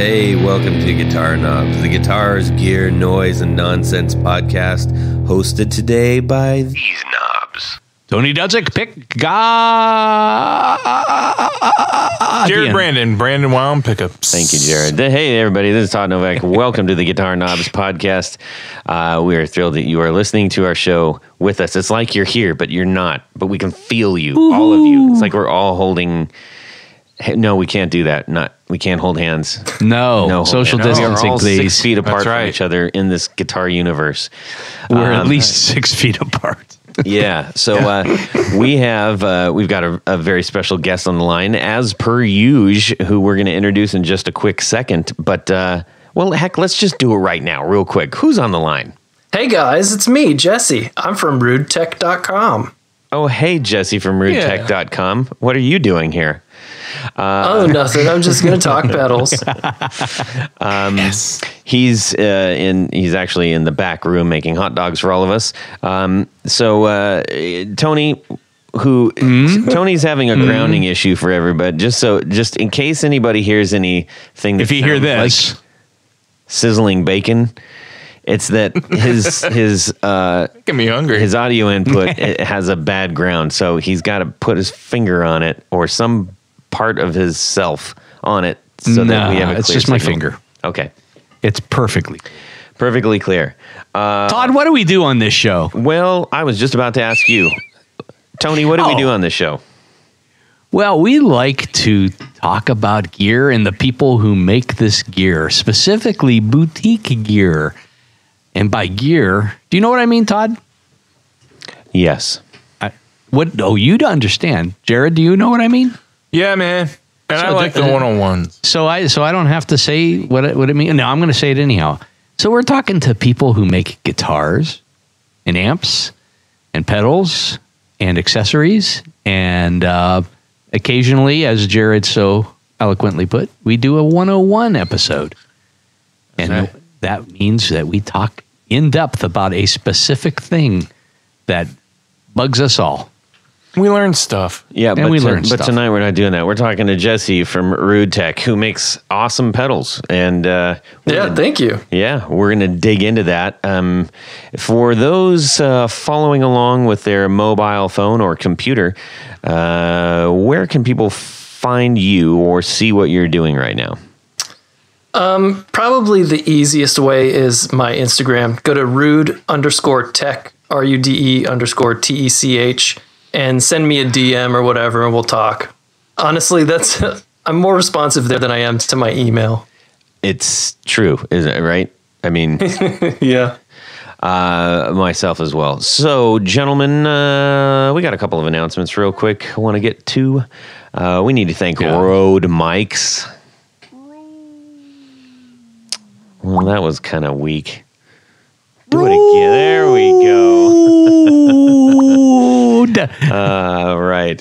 Hey, welcome to Guitar Knobs, the guitars, gear, noise, and nonsense podcast, hosted today by these knobs. Tony Dudzik, pick Jared Brandon Wound pickups. Thank you, Jared. Hey, everybody, this is Todd Novak. Welcome to the Guitar Knobs podcast. We are thrilled that you are listening to our show with us. It's like you're here, but you're not. But we can feel you, all of you. It's like we're all holding... No, we can't do that. We can't hold hands. No social distancing, we're all please. 6 feet apart from each other in this guitar universe. We're at least 6 feet apart. Yeah. So we've got a very special guest on the line, as per usual, who we're going to introduce in just a quick second. But well, heck, let's just do it right now, real quick. Who's on the line? Hey guys, it's me, Jesse. I'm from rudetech.com. Oh, hey, Jesse from rudetech.com. What are you doing here? Nothing. I'm just going to talk pedals. Yes. He's actually in the back room making hot dogs for all of us. Tony, Tony's having a grounding issue for everybody. Just in case anybody hears anything, if you hear this, like sizzling bacon, it's that his making me hungry. His audio input it has a bad ground, so he's got to put his finger on it or some part of his self on it so that we have a clear it's just signal. My finger. Okay. It's perfectly clear. Todd, what do we do on this show? Well, I was just about to ask you. Tony, what do we do on this show? Well, we like to talk about gear and the people who make this gear, specifically boutique gear. And by gear, do you know what I mean, Todd? Yes. You don't understand. Jared, do you know what I mean? Yeah, man. And I like the one-on-ones. So I don't have to say what it means. No, I'm going to say it anyhow. So we're talking to people who make guitars and amps and pedals and accessories. And occasionally, as Jared so eloquently put, we do a 101 episode. And that means that we talk in depth about a specific thing that bugs us all. We learn stuff. Yeah, but tonight we're not doing that. We're talking to Jesse from Rude Tech, who makes awesome pedals. And thank you. Yeah, we're going to dig into that. For those following along with their mobile phone or computer, where can people find you or see what you're doing right now? Probably the easiest way is my Instagram. Go to rude_tech, RUDE_TECH, and send me a DM or whatever, and we'll talk. Honestly, I'm more responsive there than I am to my email. It's true, isn't it? Right? I mean, yeah. Myself as well. So, gentlemen, we got a couple of announcements real quick I want to get to. We need to thank Rode Mics. Well, that was kind of weak. Do it again. There we go. Right.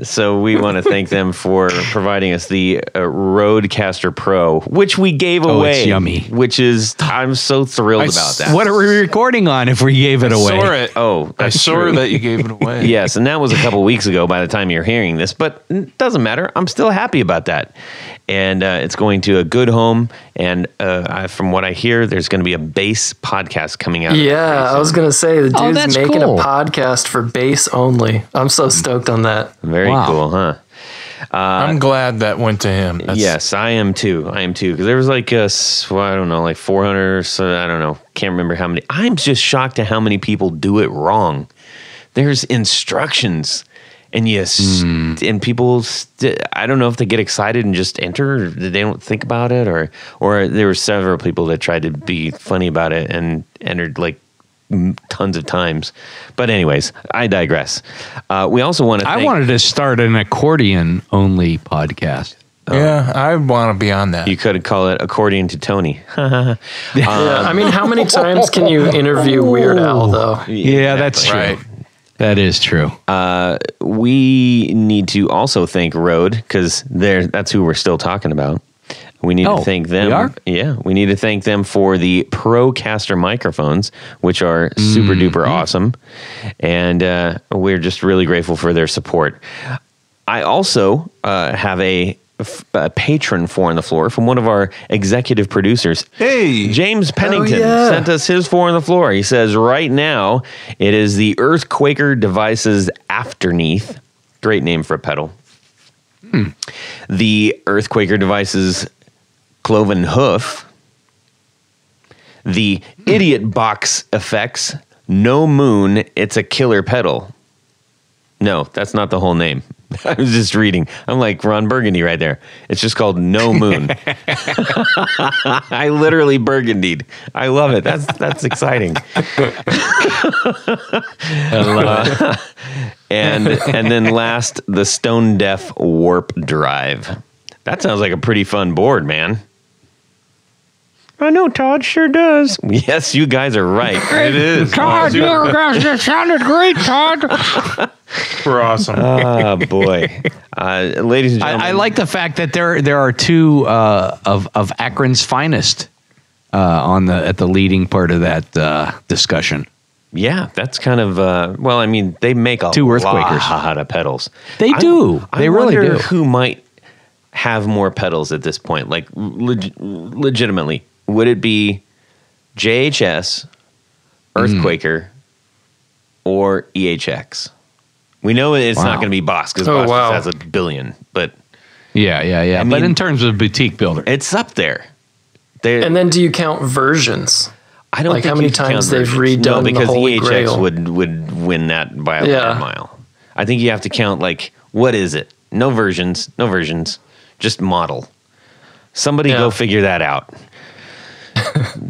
So we want to thank them for providing us the Rodecaster Pro, which we gave away. It's yummy. Which is, I'm so thrilled about that. What are we recording on if we gave it away? I saw it. Oh, I saw that you gave it away. Yes, and that was a couple weeks ago by the time you're hearing this, but it doesn't matter. I'm still happy about that. And it's going to a good home. And from what I hear, there's going to be a bass podcast coming out. Yeah, I was going to say, the dude's making cool. a podcast for bass only. I'm so stoked on that. Very cool, huh? I'm glad that went to him. Yes, I am too. Because there was like, I don't know, like 400 or so. I don't know. Can't remember how many. I'm just shocked at how many people do it wrong. There's instructions. And and people, I don't know if they get excited and just enter, or they don't think about it, or there were several people that tried to be funny about it and entered like tons of times. But anyways, I digress. We also want to I wanted to start an accordion-only podcast. Yeah, I want to be on that. You could call it Accordion to Tony. Yeah, I mean, how many times can you interview Weird Al, though? Yeah, that's true. Right. That is true. We need to also thank Rode, because that's who we're still talking about. We need to thank them. We are? Yeah, we need to thank them for the Procaster microphones, which are super duper awesome. And we're just really grateful for their support. I also have a patron 4 on the floor from one of our executive producers. Hey, James Pennington sent us his 4 on the floor. He says, right now, it is the Earthquaker Devices Afterneath. Great name for a pedal. The Earthquaker Devices Cloven Hoof. The Idiot Box Effects No Moon, It's a Killer Pedal. No, that's not the whole name. I was just reading. I'm like Ron Burgundy right there. It's just called No Moon. I literally burgundied. I love it. That's exciting. And then last, the Stone Deaf Warp Drive. That sounds like a pretty fun board, man. I know, Todd sure does. Yes, you guys are right. it is. Todd, that sounded great, Todd. We're awesome. Oh, boy. Ladies and gentlemen. I like the fact that there are two of Akron's finest at the leading part of that discussion. Yeah, that's kind of, well, I mean, they make a Two Earthquakers. lot of pedals. They do. They really wonder do. Who might have more pedals at this point? Like, legitimately. Would it be JHS, Earthquaker, or EHX? We know it's not going to be Boss because Boss just has a billion, but yeah. I mean, but in terms of boutique builder, it's up there. And then do you count versions? I don't like think how many you can times count they've versions. redone no, because the Holy EHX Grail. would win that by a mile. I think you have to count like what is it? No versions, just model. Somebody go figure that out.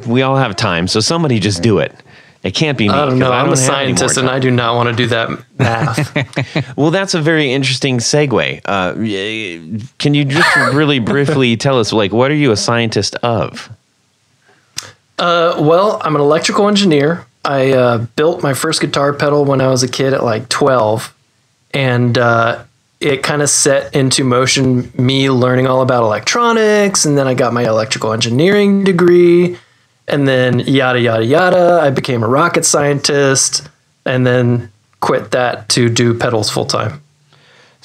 We all have time, so somebody just do it. It can't be me. I don't know. I'm a have any more scientist, and time. I do not want to do that math. Well, that's a very interesting segue. Can you just really briefly tell us, like, what are you a scientist of? Well, I'm an electrical engineer. I built my first guitar pedal when I was a kid at like 12, and it kind of set into motion me learning all about electronics, and then I got my electrical engineering degree, and then yada, yada, yada. I became a rocket scientist, and then quit that to do pedals full time.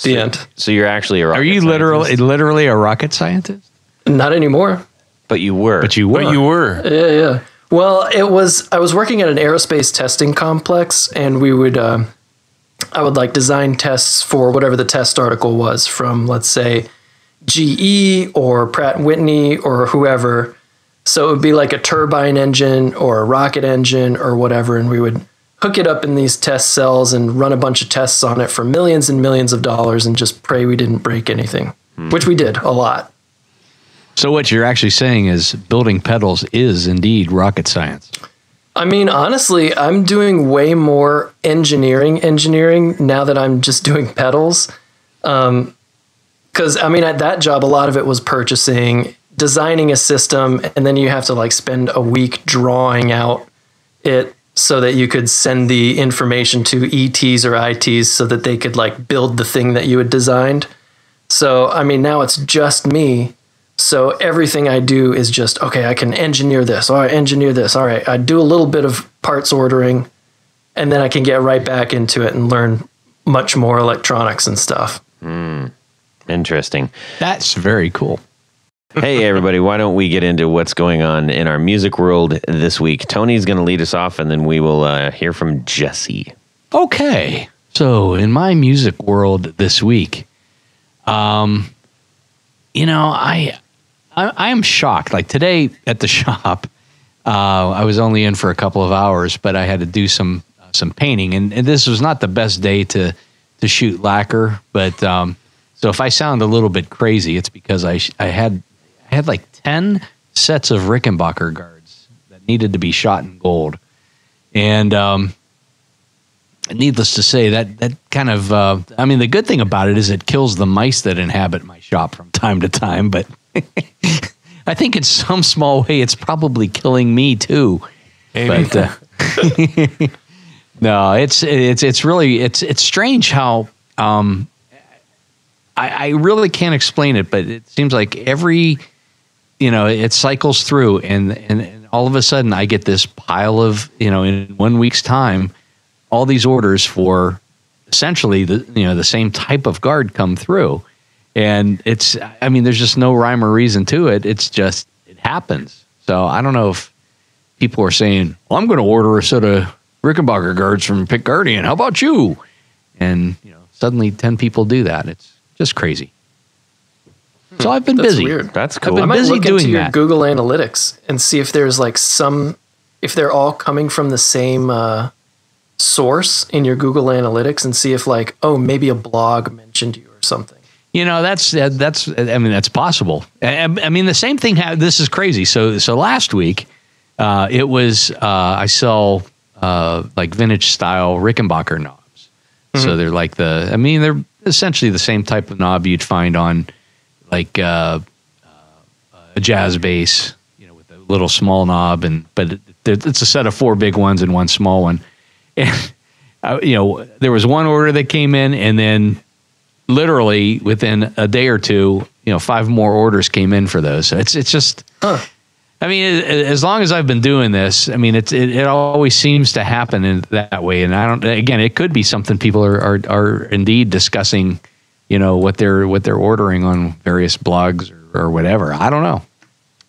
The end. So you're actually a rocket are you scientist? literally a rocket scientist? Not anymore. But you were. But you were. Yeah. Well, I was working at an aerospace testing complex, and we would I would like design tests for whatever the test article was from, let's say, GE or Pratt & Whitney or whoever. So it would be like a turbine engine or a rocket engine or whatever, and we would hook it up in these test cells and run a bunch of tests on it for millions and millions of dollars and just pray we didn't break anything, which we did a lot. So what you're actually saying is building pedals is indeed rocket science. I mean, honestly, I'm doing way more engineering now that I'm just doing pedals. Because, I mean, at that job, a lot of it was purchasing, designing a system, and then you have to like spend a week drawing out it so that you could send the information to ETs or ITs so that they could like build the thing that you had designed. So, I mean, now it's just me. So everything I do is just, okay, I can engineer this. All right, engineer this. All right, I do a little bit of parts ordering, and then I can get right back into it and learn much more electronics and stuff. Interesting. That's very cool. Hey, everybody, why don't we get into what's going on in our music world this week? Tony's going to lead us off, and then we will hear from Jesse. Okay. So in my music world this week, you know, I am shocked. Like today at the shop, I was only in for a couple of hours, but I had to do some painting, and this was not the best day to shoot lacquer. But so if I sound a little bit crazy, it's because I had like 10 sets of Rickenbacker guards that needed to be shot in gold, and needless to say, that kind of I mean, the good thing about it is it kills the mice that inhabit my shop from time to time, but I think in some small way it's probably killing me too. Maybe. But no, it's really strange how I really can't explain it, but it seems like every, you know, it cycles through and all of a sudden I get this pile of, you know, in 1 week's time, all these orders for essentially the same type of guard come through. And there's just no rhyme or reason to it. It's just, it happens. So I don't know if people are saying, well, I'm going to order a set of Rickenbacker guards from Pick Guardian. How about you? And, suddenly 10 people do that. It's just crazy. So I've been busy. Weird. That's cool. I've been busy doing your that. Google Analytics and see if there's like if they're all coming from the same source in your Google Analytics, and see if like, oh, maybe a blog mentioned you or something. That's possible. The same thing. This is crazy. So last week, it was I sell like vintage style Rickenbacker knobs. Mm-hmm. So they're like they're essentially the same type of knob you'd find on like a jazz bass, with a little small knob, but it's a set of 4 big ones and 1 small one. And there was one order that came in, and then literally within a day or two, 5 more orders came in for those. So it's just, as long as I've been doing this, it always seems to happen in that way. And it could be something people are indeed discussing, what they're ordering on various blogs or whatever. I don't know,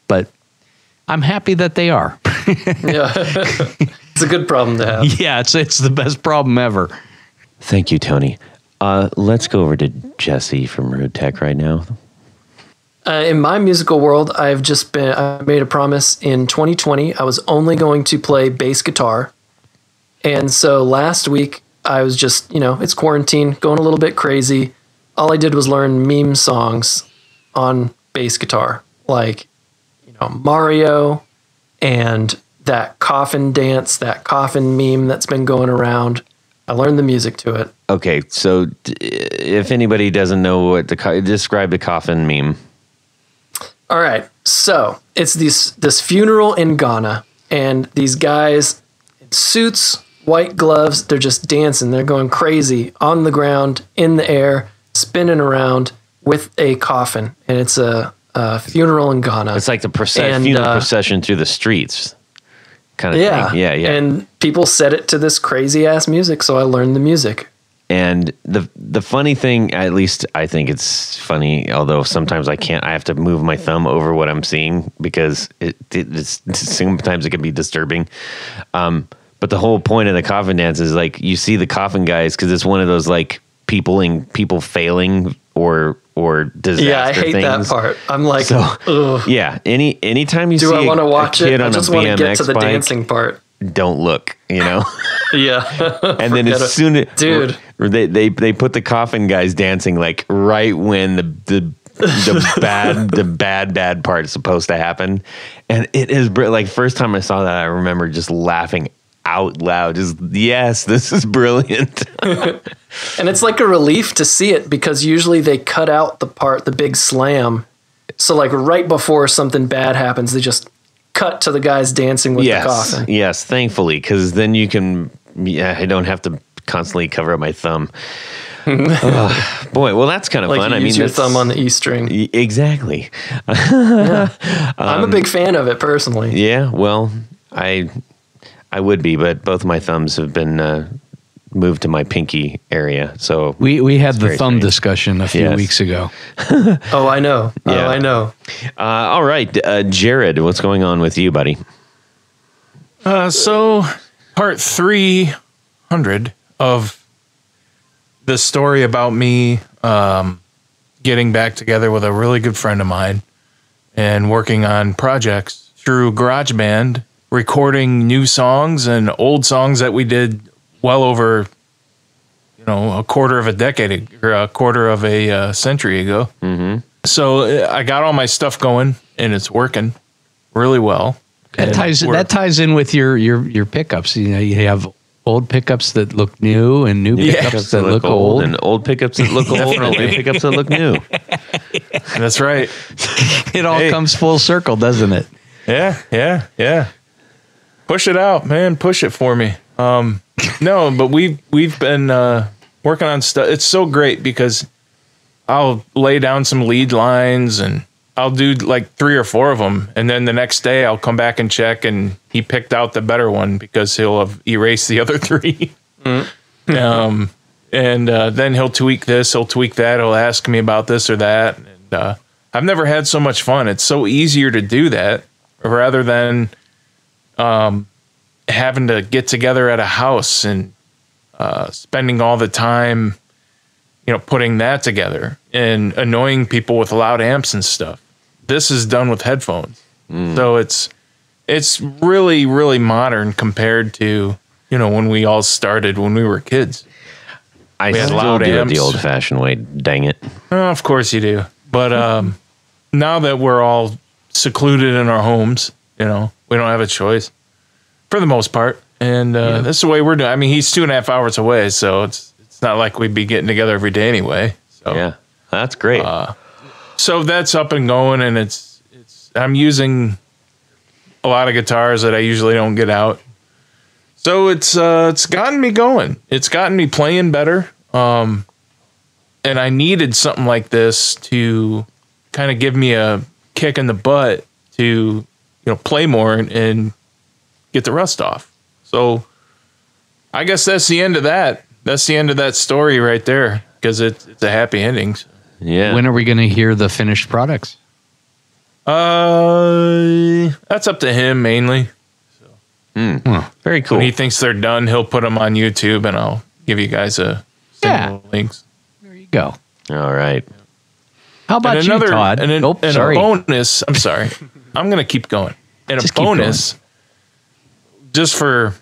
but I'm happy that they are. Yeah. It's a good problem to have. Yeah, it's the best problem ever. Thank you, Tony. Let's go over to Jesse from Road Tech right now. In my musical world, I made a promise in 2020. I was only going to play bass guitar. And so last week, I was just, it's quarantine, going a little bit crazy. All I did was learn meme songs on bass guitar, like, Mario and that coffin dance, that coffin meme that's been going around. I learned the music to it. Okay, so if anybody doesn't know what describe the coffin meme. All right, so it's this funeral in Ghana, and these guys in suits, white gloves, they're just dancing. They're going crazy on the ground, in the air, spinning around with a coffin, and it's a funeral in Ghana. It's like the funeral procession through the streets. Kind of thing. Yeah. And people set it to this crazy ass music, so I learned the music. And the funny thing, at least I think it's funny, although sometimes I can't. I have to move my thumb over what I'm seeing because sometimes it can be disturbing. But the whole point of the coffin dance is like you see the coffin guys because it's one of those like people failing or disaster. Yeah, I hate things. that part. I'm like, ugh. Yeah. Anytime you see I want to watch a kid it? I on just a want to BMX get to the bike, dancing part. Don't look, Yeah. And then as soon as dude, they put the coffin guys dancing like right when the bad part is supposed to happen, and it is like first time I saw that I remember just laughing out loud. Just yes, this is brilliant. And it's like a relief to see it because usually they cut out the big slam. So like right before something bad happens, they just cut to the guys dancing with the coffin. Yes, thankfully, because then you can. Yeah, I don't have to constantly cover up my thumb. Boy, well, that's kind of like fun. You use your thumb on the E string. Exactly. Yeah. I'm a big fan of it personally. Yeah, well, I would be, but both my thumbs have been moved to my pinky area. So we had the thumb discussion a few weeks ago. Oh, I know. Yeah. Oh, I know. All right, Jared, what's going on with you, buddy? So part 300 of the story about me getting back together with a really good friend of mine and working on projects through GarageBand, recording new songs and old songs that we did well over, a quarter of a decade or a quarter of a century ago. Mm-hmm. So I got all my stuff going and it's working really well. That ties in with your pickups. You have old pickups that look new and new pickups that look old, and old pickups that look old and old pickups that look new. That's right. It all comes full circle, doesn't it? Yeah. Push it out, man. Push it for me. No, but we've been working on stuff. It's so great because I'll lay down some lead lines and I'll do like 3 or 4 of them. And then the next day I'll come back and check and he picked out the better one because he'll have erased the other 3. And then he'll tweak this, he'll tweak that, he'll ask me about this or that. And I've never had so much fun. It's so easier to do that rather than having to get together at a house and spending all the time, putting that together and annoying people with loud amps and stuff. This is done with headphones. So it's really, really modern compared to, when we all started when we were kids. I still do it the old-fashioned way. Dang it! Of course you do. But now that we're all secluded in our homes, we don't have a choice for the most part. And that's the way we're doing. I mean, he's 2.5 hours away, so it's not like we'd be getting together every day anyway. So yeah, that's great. So that's up and going, and I'm using a lot of guitars that I usually don't get out. So it's gotten me going. It's gotten me playing better. And I needed something like this to kind of give me a kick in the butt to, play more and get the rust off. So I guess that's the end of that. That's the end of that story right there, because it's a happy ending. So. Yeah. When are we going to hear the finished products? That's up to him mainly. Very cool. When he thinks they're done, he'll put them on YouTube, and I'll give you guys links. There you go. All right. How about you, Todd? And a bonus. I'm sorry. I'm going to keep going. And a bonus, just for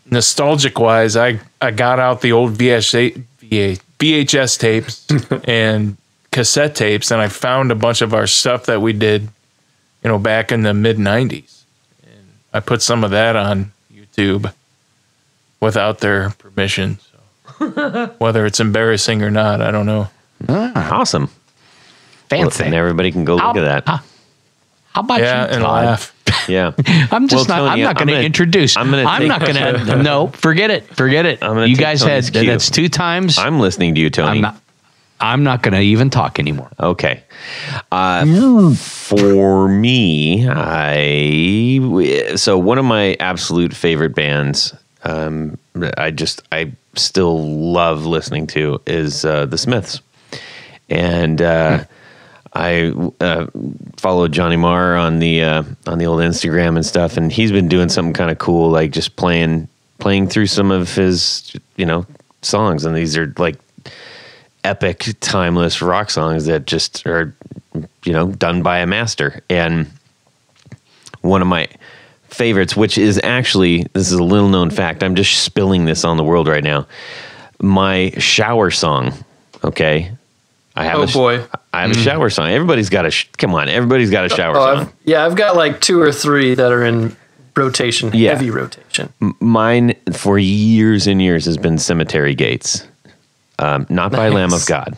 nostalgic wise, I got out the old VHS tapes and cassette tapes, and I found a bunch of our stuff that we did, back in the mid 90s. And I put some of that on YouTube without their permission. So whether it's embarrassing or not, I don't know. Awesome. Fancy. And everybody can go look at that. How about you, Todd? And laugh. Yeah. I'm just Well, not. Tony, I'm not going to introduce. I'm not going to. No, forget it. You guys Tony's had cue. that's 2 times. I'm listening to you, Tony. I'm not going to even talk anymore. Okay. For me, so one of my absolute favorite bands, I still love listening to is the Smiths, and I followed Johnny Marr on the old Instagram and stuff, and he's been doing something kind of cool, like just playing through some of his songs, and these are like epic, timeless rock songs that just are done by a master. And one of my favorites, which is actually, this is a little known fact, I'm just spilling this on the world right now, my shower song. Okay. I have a shower song. Everybody's got everybody's got a shower song. I've got like 2 or 3 that are in rotation, heavy rotation. Mine for years and years has been Cemetery Gates. Not by Lamb of God,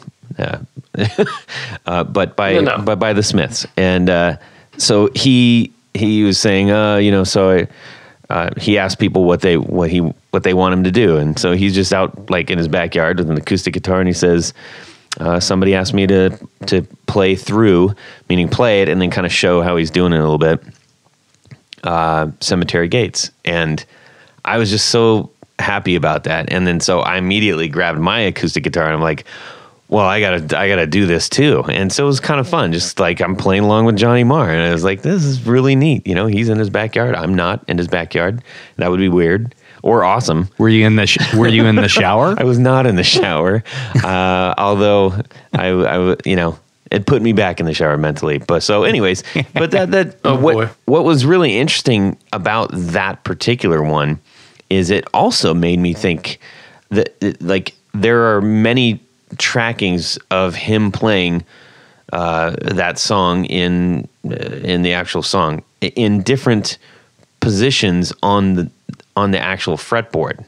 but by the Smiths. And so he was saying, he asked people what they want him to do, and so he's just out like in his backyard with an acoustic guitar, and he says, somebody asked me to play through, meaning play it and then kind of show how he's doing it a little bit. Cemetery Gates, and I was just so happy about that. And then so I immediately grabbed my acoustic guitar and I'm like, well, I gotta do this too. And so it was kind of fun, just like I'm playing along with Johnny Marr, and I was like, this is really neat. He's in his backyard, I'm not in his backyard. That would be weird or awesome. Were you in the shower? I was not in the shower, although I it put me back in the shower mentally. But so anyways, but what was really interesting about that particular one is it also made me think that like there are many trackings of him playing that song in the actual song in different positions on the actual fretboard.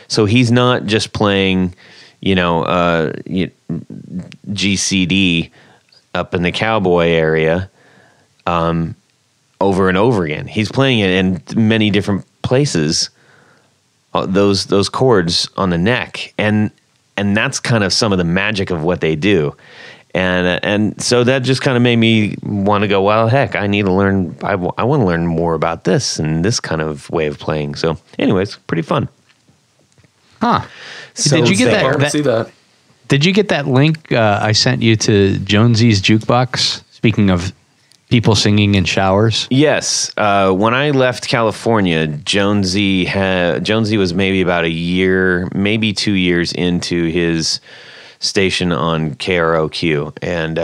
So he's not just playing, GCD up in the cowboy area over and over again. He's playing it in many different places. Those chords on the neck, and that's kind of some of the magic of what they do, and so that just kind of made me want to go, well, heck, I need to learn. I want to learn more about this and this kind of way of playing. So, anyways, pretty fun. Huh. So Did you get there. I want to that? see that. Did you get that link I sent you to Jonesy's Jukebox? Speaking of people singing in showers. Yes. When I left California, Jonesy was maybe about a year, maybe 2 years into his station on KROQ. And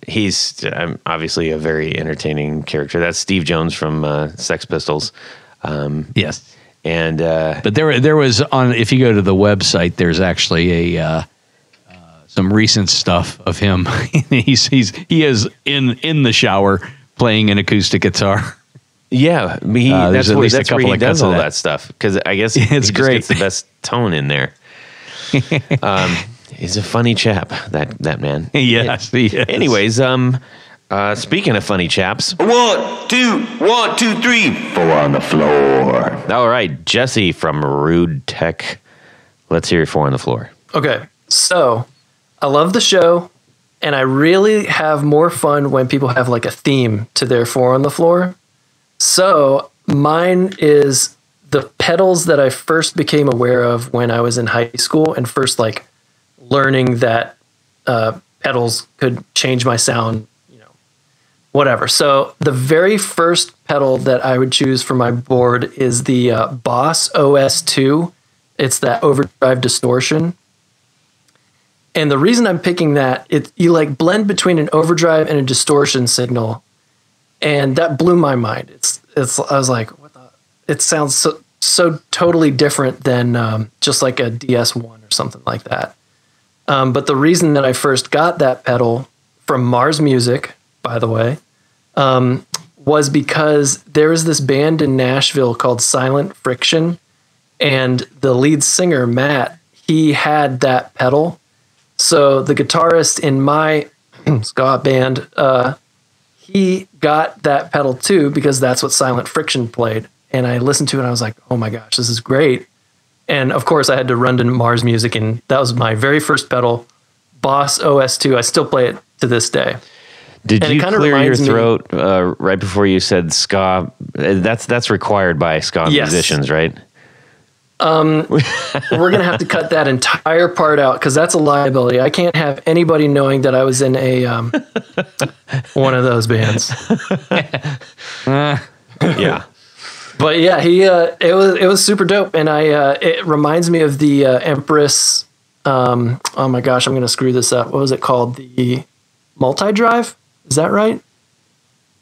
he's obviously a very entertaining character. That's Steve Jones from Sex Pistols. Yes. And But there was on, if you go to the website, there's actually a some recent stuff of him. He is in the shower playing an acoustic guitar. yeah, there's at least a couple where he of does cuts of all that. that stuff, because I guess It's he just great. gets the best tone in there. He's a funny chap, that man. Yes, he is. Anyways, speaking of funny chaps, 1, 2, 1, 2, 3, 4 on the floor. All right, Jesse from Rude Tech. Let's hear your 4 on the floor. Okay, so I love the show, and I really have more fun when people have like a theme to their 4 on the floor. So mine is the pedals that I first became aware of when I was in high school and first like learning that pedals could change my sound, whatever. So the very first pedal that I would choose for my board is the Boss OS2. It's that overdrive distortion. And the reason I'm picking that, you like blend between an overdrive and a distortion signal. And that blew my mind. I was like, what the? It sounds so totally different than just like a DS1 or something like that. But the reason that I first got that pedal from Mars Music, by the way, was because there was this band in Nashville called Silent Friction, and the lead singer, Matt, he had that pedal. So the guitarist in my ska band, he got that pedal too, because that's what Silent Friction played. And I listened to it and I was like, oh my gosh, this is great. And of course I had to run to Mars Music, and that was my very first pedal, Boss OS2. I still play it to this day. Did And you it kinda clear your reminds me- throat right before you said ska? That's required by ska Yes. musicians, right? We're going to have to cut that entire part out, because that's a liability. I can't have anybody knowing that I was in a one of those bands. Yeah. But yeah, it was super dope, and it reminds me of the Empress. Oh my gosh, I'm going to screw this up. What was it called? The multi-drive? Is that right?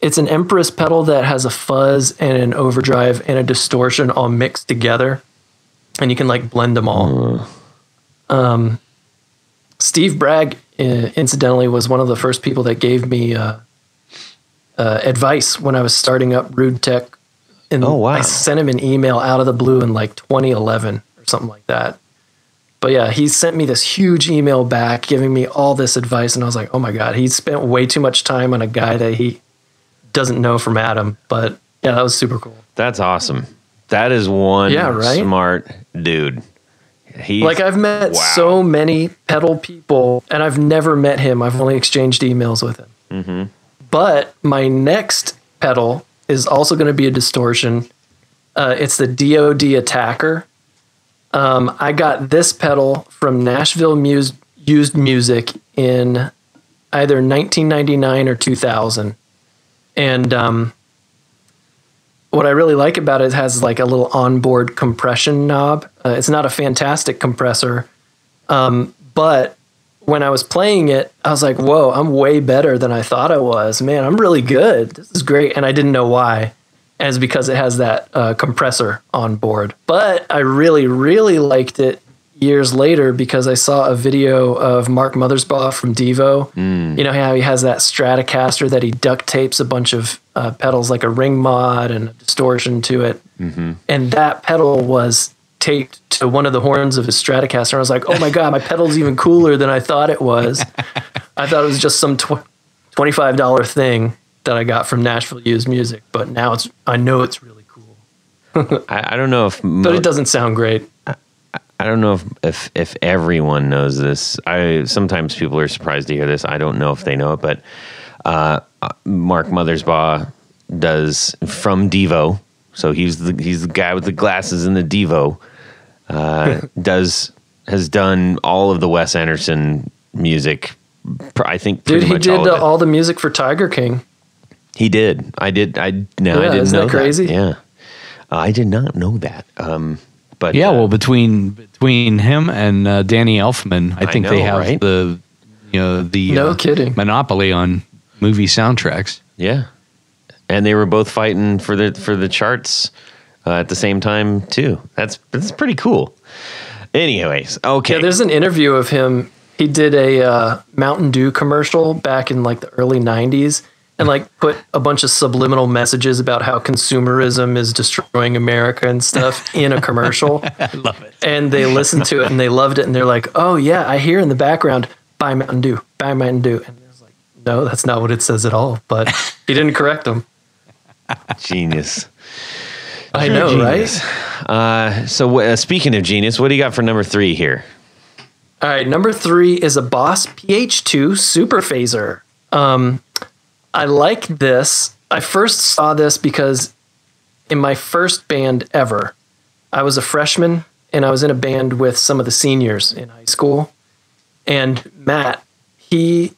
It's an Empress pedal that has a fuzz and an overdrive and a distortion all mixed together, and you can like blend them all. Steve Bragg, incidentally, was one of the first people that gave me advice when I was starting up Rude Tech. And Oh, wow. I sent him an email out of the blue in like 2011 or something like that. But yeah, he sent me this huge email back giving me all this advice, and I was like, oh my God, he spent way too much time on a guy that he doesn't know from Adam. But yeah, that was super cool. That's awesome. That is one Yeah, right? smart dude. Like, I've met Wow. so many pedal people, and I've never met him. I've only exchanged emails with him. Mm-hmm. But my next pedal is also going to be a distortion. It's the DoD Attacker. I got this pedal from Nashville Used Music in either 1999 or 2000. And what I really like about it has like a little onboard compression knob. It's not a fantastic compressor, but when I was playing it, I was like, whoa, I'm way better than I thought I was. Man, I'm really good. This is great. And I didn't know why. And it's because it has that compressor on board. But I really, really liked it years later because I saw a video of Mark Mothersbaugh from Devo. You know how he has that Stratocaster that he duct tapes a bunch of pedals like a ring mod and a distortion to it. And that pedal was taped to one of the horns of his Stratocaster. I was like, oh my God, my pedal's even cooler than I thought it was. I thought it was just some $25 thing that I got from Nashville Used Music, but now I know it's really cool. I don't know if But it doesn't sound great. I don't know if everyone knows this. Sometimes people are surprised to hear this. I don't know if they know it, but Mark Mothersbaugh does from Devo. So he's the guy with the glasses in the Devo. has done all of the Wes Anderson music. I think pretty much all of it. All the music for Tiger King. He did. I didn't isn't know that crazy? Yeah, I did not know that. But yeah, well, between him and Danny Elfman, I think they have right? the No kidding. monopoly on movie soundtracks. Yeah, and they were both fighting for the charts at the same time too. That's pretty cool. Anyways, okay. Yeah, there's an interview of him. He did a Mountain Dew commercial back in like the early 90s and like put a bunch of subliminal messages about how consumerism is destroying America and stuff in a commercial. I love it. And they listened to it and they loved it. And they're like, oh yeah, I hear in the background, buy Mountain Dew, buy Mountain Dew. And I was like, no, that's not what it says at all. But he didn't correct them. Genius. I know, genius. right? So speaking of genius, what do you got for number 3 here? All right, number 3 is a Boss PH2 Super Phaser. I like this. I first saw this because in my first band ever, I was a freshman and I was in a band with some of the seniors in high school. And Matt, the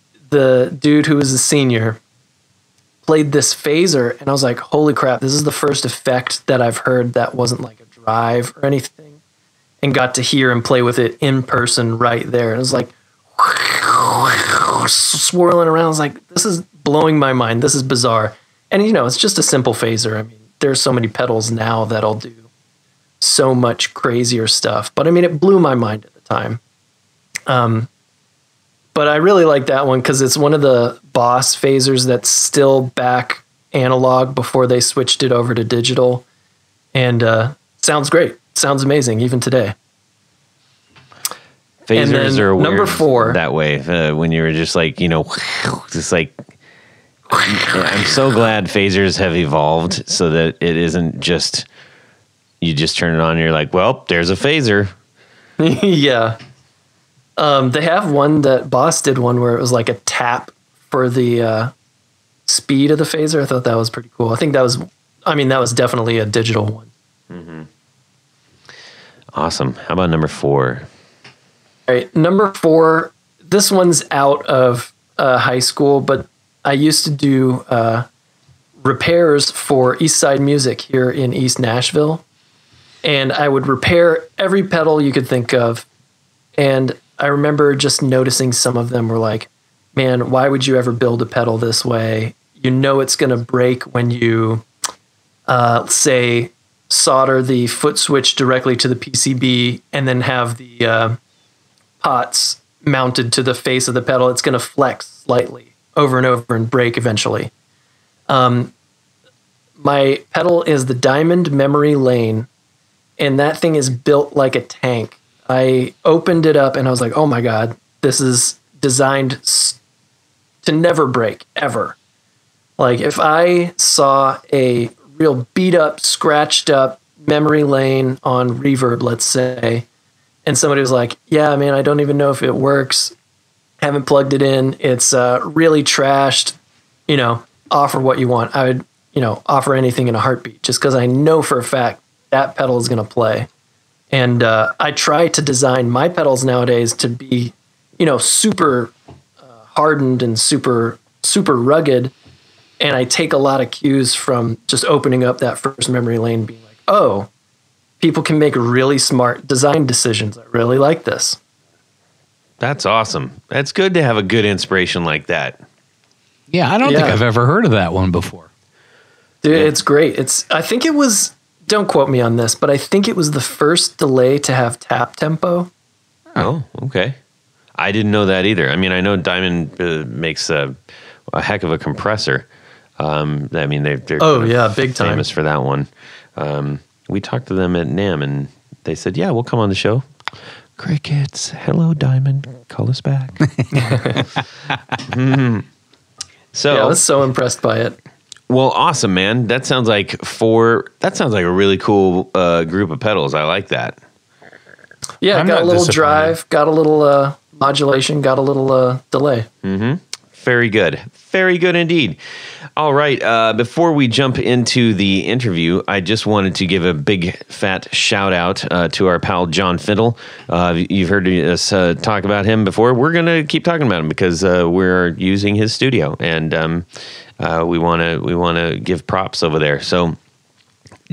dude who was a senior, played this phaser and I was like, holy crap, this is the first effect that I've heard that wasn't like a drive or anything. And got to hear him play with it in person right there. And it was like swirling around. I was like, this is blowing my mind. This is bizarre. And it's just a simple phaser. I mean, there's so many pedals now that'll do so much crazier stuff. But I mean, it blew my mind at the time. But I really like that one because it's one of the Boss phasers that's still back analog before they switched it over to digital. And sounds great. Sounds amazing, even today. Phasers are weird number 4 that way. When you were just like, just like, I'm so glad phasers have evolved so that it isn't just, you just turn it on and you're like, well, there's a phaser. Yeah. They have one that Boss did one where it was like a tap for the speed of the phaser. I thought that was pretty cool. I think that was definitely a digital one. Mm-hmm. Awesome. How about number 4? All right, number 4. This one's out of high school, but I used to do repairs for East Side Music here in East Nashville. And I would repair every pedal you could think of. And I remember just noticing some of them were like, man, why would you ever build a pedal this way? It's going to break when you, say, solder the foot switch directly to the PCB and then have the pots mounted to the face of the pedal. It's going to flex slightly over and over and break eventually. My pedal is the Diamond Memory Lane, and that thing is built like a tank. I opened it up and I was like, oh my God, this is designed to never break, ever. Like if I saw a real beat up, scratched up memory lane on reverb, let's say, and somebody was like, yeah, man, I don't even know if it works. Haven't plugged it in. It's really trashed, offer what you want. I would, offer anything in a heartbeat just because I know for a fact that pedal is going to play. And I try to design my pedals nowadays to be, super hardened and super, super rugged. And I take a lot of cues from just opening up that first memory lane, being like, oh, people can make really smart design decisions. I really like this. That's awesome. That's good to have a good inspiration like that. Yeah, I don't think I've ever heard of that one before. Dude, it's great. I think it was, don't quote me on this, but I think it was the first delay to have tap tempo. Oh, okay. I didn't know that either. I mean, I know Diamond makes a heck of a compressor. I mean, they're big time famous for that one. We talked to them at NAMM, and they said, "Yeah, we'll come on the show." Crickets, hello, Diamond, call us back. So I was so impressed by it. Well, awesome, man. That sounds like a really cool group of pedals. I like that. Yeah, got a little drive, got a little modulation, got a little delay. Mm-hmm. Very good. Very good indeed. All right. Before we jump into the interview, I just wanted to give a big fat shout out to our pal John Fintel. You've heard us talk about him before. We're going to keep talking about him because we're using his studio, and we want to give props over there. So,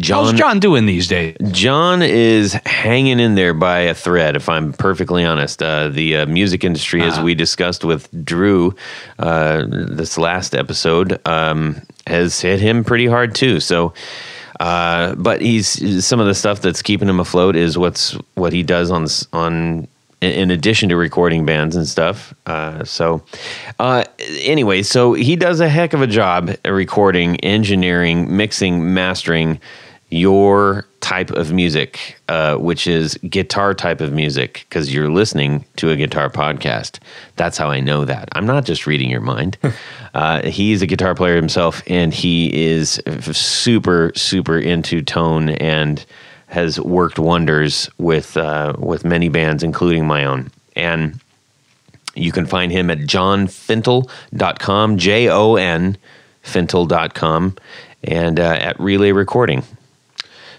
how's John doing these days? John is hanging in there by a thread, if I'm perfectly honest. The music industry, as we discussed with Drew this last episode, has hit him pretty hard too. So, but he's some of the stuff that's keeping him afloat is what he does on in addition to recording bands and stuff. Anyway, so he does a heck of a job at recording, engineering, mixing, mastering your type of music, which is guitar type of music, because you're listening to a guitar podcast. That's how I know that. I'm not just reading your mind. He's a guitar player himself, and he is super, super into tone and has worked wonders with many bands, including my own. And you can find him at johnfintel.com, Jon Fintel.com, and at Relay Recording.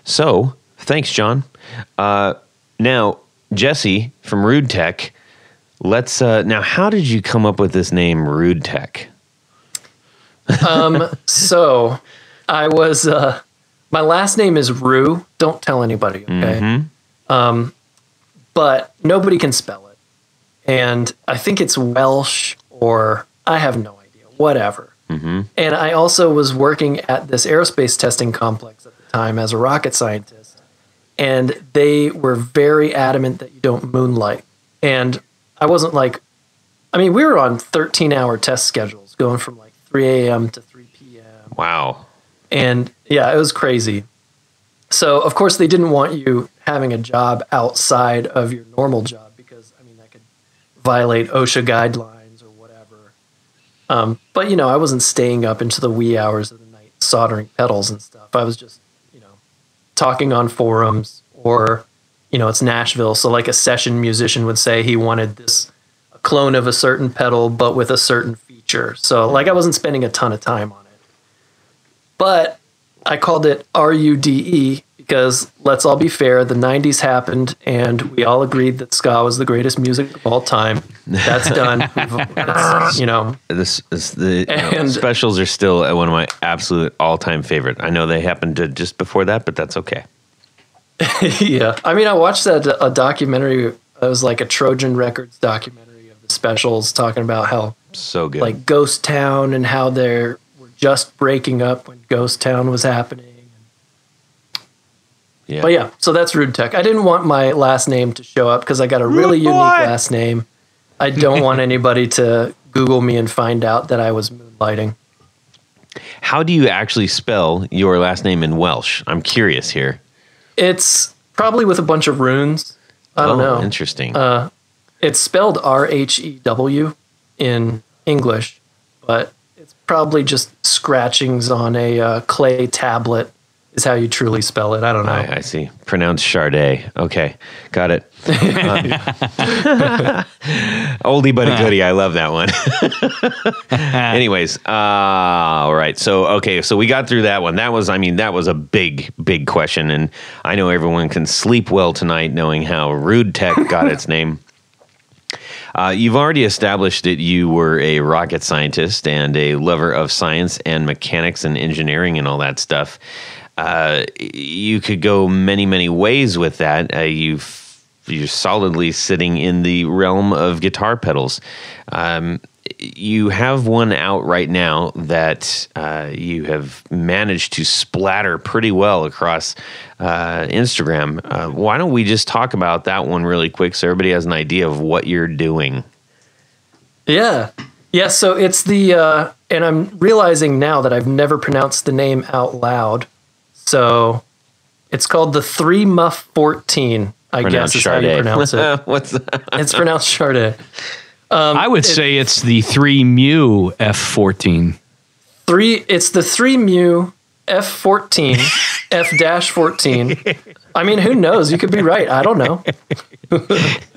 So, thanks, John. Now, Jesse from Rude Tech, now, how did you come up with this name, Rude Tech? So, I was... my last name is Rue. Don't tell anybody, okay? Mm-hmm. But nobody can spell it. And I think it's Welsh, or I have no idea, whatever. Mm-hmm. And I also was working at this aerospace testing complex at the time as a rocket scientist. And they were very adamant that you don't moonlight. And I wasn't like, we were on 13-hour test schedules going from like 3 a.m. to 3 p.m. Wow. And yeah, it was crazy. So, of course, they didn't want you having a job outside of your normal job because, that could violate OSHA guidelines or whatever. But, I wasn't staying up into the wee hours of the night soldering pedals and stuff. I was just, talking on forums or, it's Nashville. So, like a session musician would say he wanted a clone of a certain pedal, but with a certain feature. So, like, I wasn't spending a ton of time on it. But I called it RUDE because, let's all be fair, the 90s happened and we all agreed that ska was the greatest music of all time. That's done. Specials are still one of my absolute all-time favorite. I know they happened to just before that, but that's okay. Yeah. I watched a documentary. It was like a Trojan Records documentary of the Specials talking about how so good, like Ghost Town and how they're just breaking up when Ghost Town was happening. Yeah. But yeah, so that's Rude Tech. I didn't want my last name to show up because I got a really unique last name. I don't want anybody to Google me and find out that I was moonlighting. How do you actually spell your last name in Welsh? I'm curious here. It's probably with a bunch of runes. I don't know. Interesting. It's spelled RHEW in English, but it's probably just scratchings on a clay tablet is how you truly spell it. I don't know. I see. Pronounced Charday. Okay. Got it. Oldie but a goodie. I love that one. Anyways. All right. So we got through that one. That was a big, big question. And I know everyone can sleep well tonight knowing how Rude Tech got its name. You've already established that you were a rocket scientist and a lover of science and mechanics and engineering and all that stuff. You could go many, many ways with that. You're solidly sitting in the realm of guitar pedals. You have one out right now that you have managed to splatter pretty well across Instagram. Why don't we just talk about that one really quick so everybody has an idea of what you're doing? Yeah. So it's the, and I'm realizing now that I've never pronounced the name out loud. So it's called the 3 Muff 14, I guess is how you pronounce it. What's that? It's pronounced Charday. I would say it's the 3 Mu F14. It's the 3 Mu F14, F-14. Who knows? You could be right. I don't know.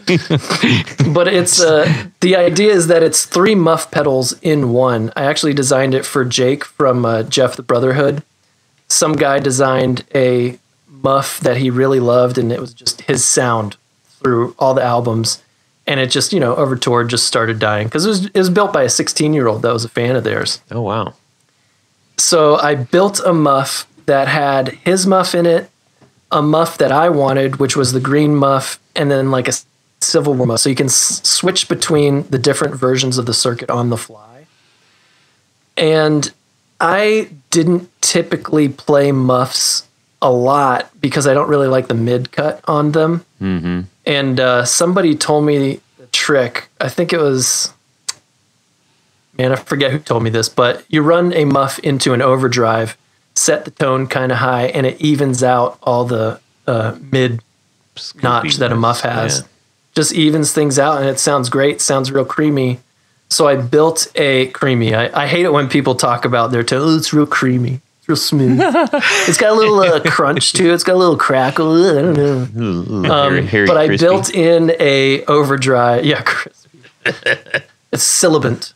But it's the idea is that it's 3 muff pedals in one. I actually designed it for Jake from Jeff the Brotherhood. Some guy designed a muff that he really loved, and it was just his sound through all the albums. And it just, over tour just started dying because it was built by a 16-year-old that was a fan of theirs. Oh, wow. So I built a muff that had his muff in it, a muff that I wanted, which was the green muff, and then like a Civil War muff. So you can switch between the different versions of the circuit on the fly. And I didn't typically play muffs a lot because I don't really like the mid cut on them. Mm-hmm. And somebody told me the trick. I think it was... Man, I forget who told me this, but you run a muff into an overdrive, set the tone kind of high, and it evens out all the mid notch that a muff has. Yeah. Just evens things out, and it sounds great, sounds real creamy. So I built a creamy. I hate it when people talk about their tone. Oh, it's real creamy. It's real smooth. It's got a little crunch to it. It's got a little crackle. I don't know. But I built in a overdrive. Yeah, crispy. It's sibilant.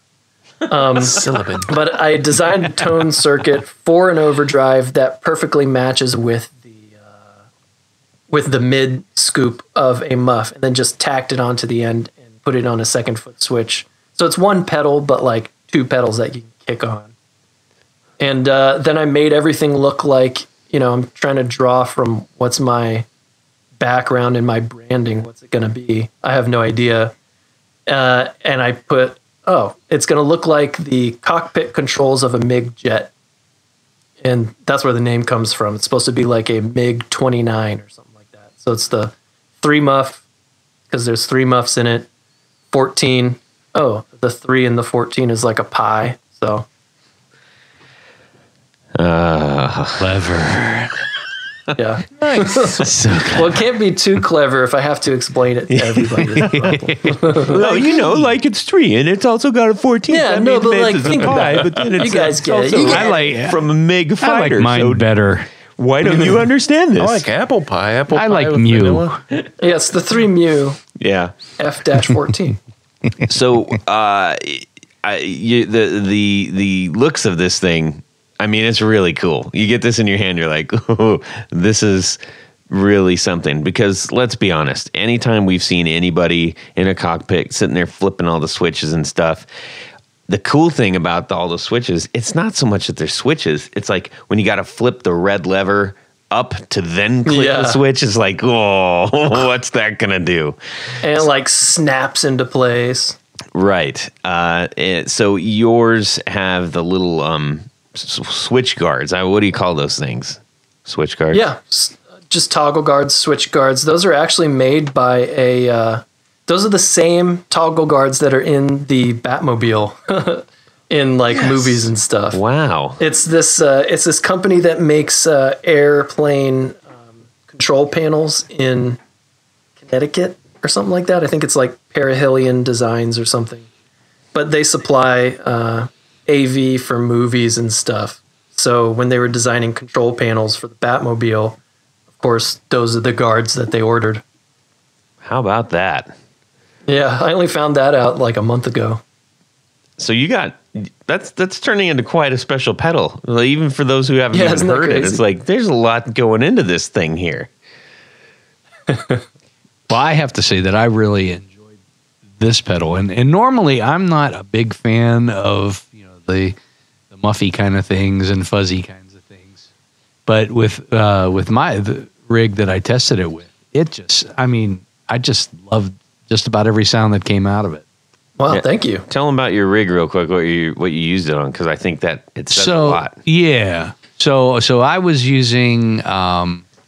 But I designed a tone circuit for an overdrive that perfectly matches with the mid scoop of a muff, and then just tacked it onto the end and put it on a second foot switch. So it's one pedal, but like 2 pedals that you can kick on. And then I made everything look like, I'm trying to draw from what's my background and my branding. What's it going to be? I have no idea. And I put, it's going to look like the cockpit controls of a MiG jet. And that's where the name comes from. It's supposed to be like a MiG-29 or something like that. So it's the 3 muff, because there's 3 muffs in it. 14. Oh, the 3 and the 14 is like a pie. So. Clever. Yeah. Nice. So Well, it can't be too clever if I have to explain it to everybody. Well, like it's 3, and it's also got a 14. Yeah, that no, means but like, it's a think pie, about it. but then it's You guys get it. also You get I like from a MiG I fighter. like mine so better. why don't you understand this? I like apple pie. Apple I pie like with Mew. vanilla. Yeah, it's the 3 mu Yeah. F-14. So the looks of this thing, I mean, it's really cool. You get this in your hand, you're like, oh, this is really something. Because let's be honest, anytime we've seen anybody in a cockpit sitting there flipping all the switches and stuff, the cool thing about all the switches, it's not so much that they're switches. It's like when you got to flip the red lever up to then click the switch, it's like, oh, what's that going to do? And it like snaps into place. Right. So yours have the little switch guards. What do you call those things? Switch guards? Yeah, just toggle guards, switch guards. Those are actually made by those are the same toggle guards that are in the Batmobile in like movies and stuff. Wow. It's this company that makes airplane control panels in Connecticut or something like that. I think it's like Perihelion Designs or something. But they supply AV for movies and stuff. So when they were designing control panels for the Batmobile, of course, those are the guards that they ordered. How about that? Yeah, I only found that out like a month ago. So you got that's turning into quite a special pedal. Like, even for those who haven't even heard it, it's like there's a lot going into this thing here. Well, I have to say that I really enjoyed this pedal, and normally I'm not a big fan of the muffy kind of things and fuzzy kinds of things, but with the rig that I tested it with, I just loved just about every sound that came out of it. Wow, Yeah. thank you. Tell them about your rig real quick. What you used it on, because I think that it says a lot. Yeah. So I was using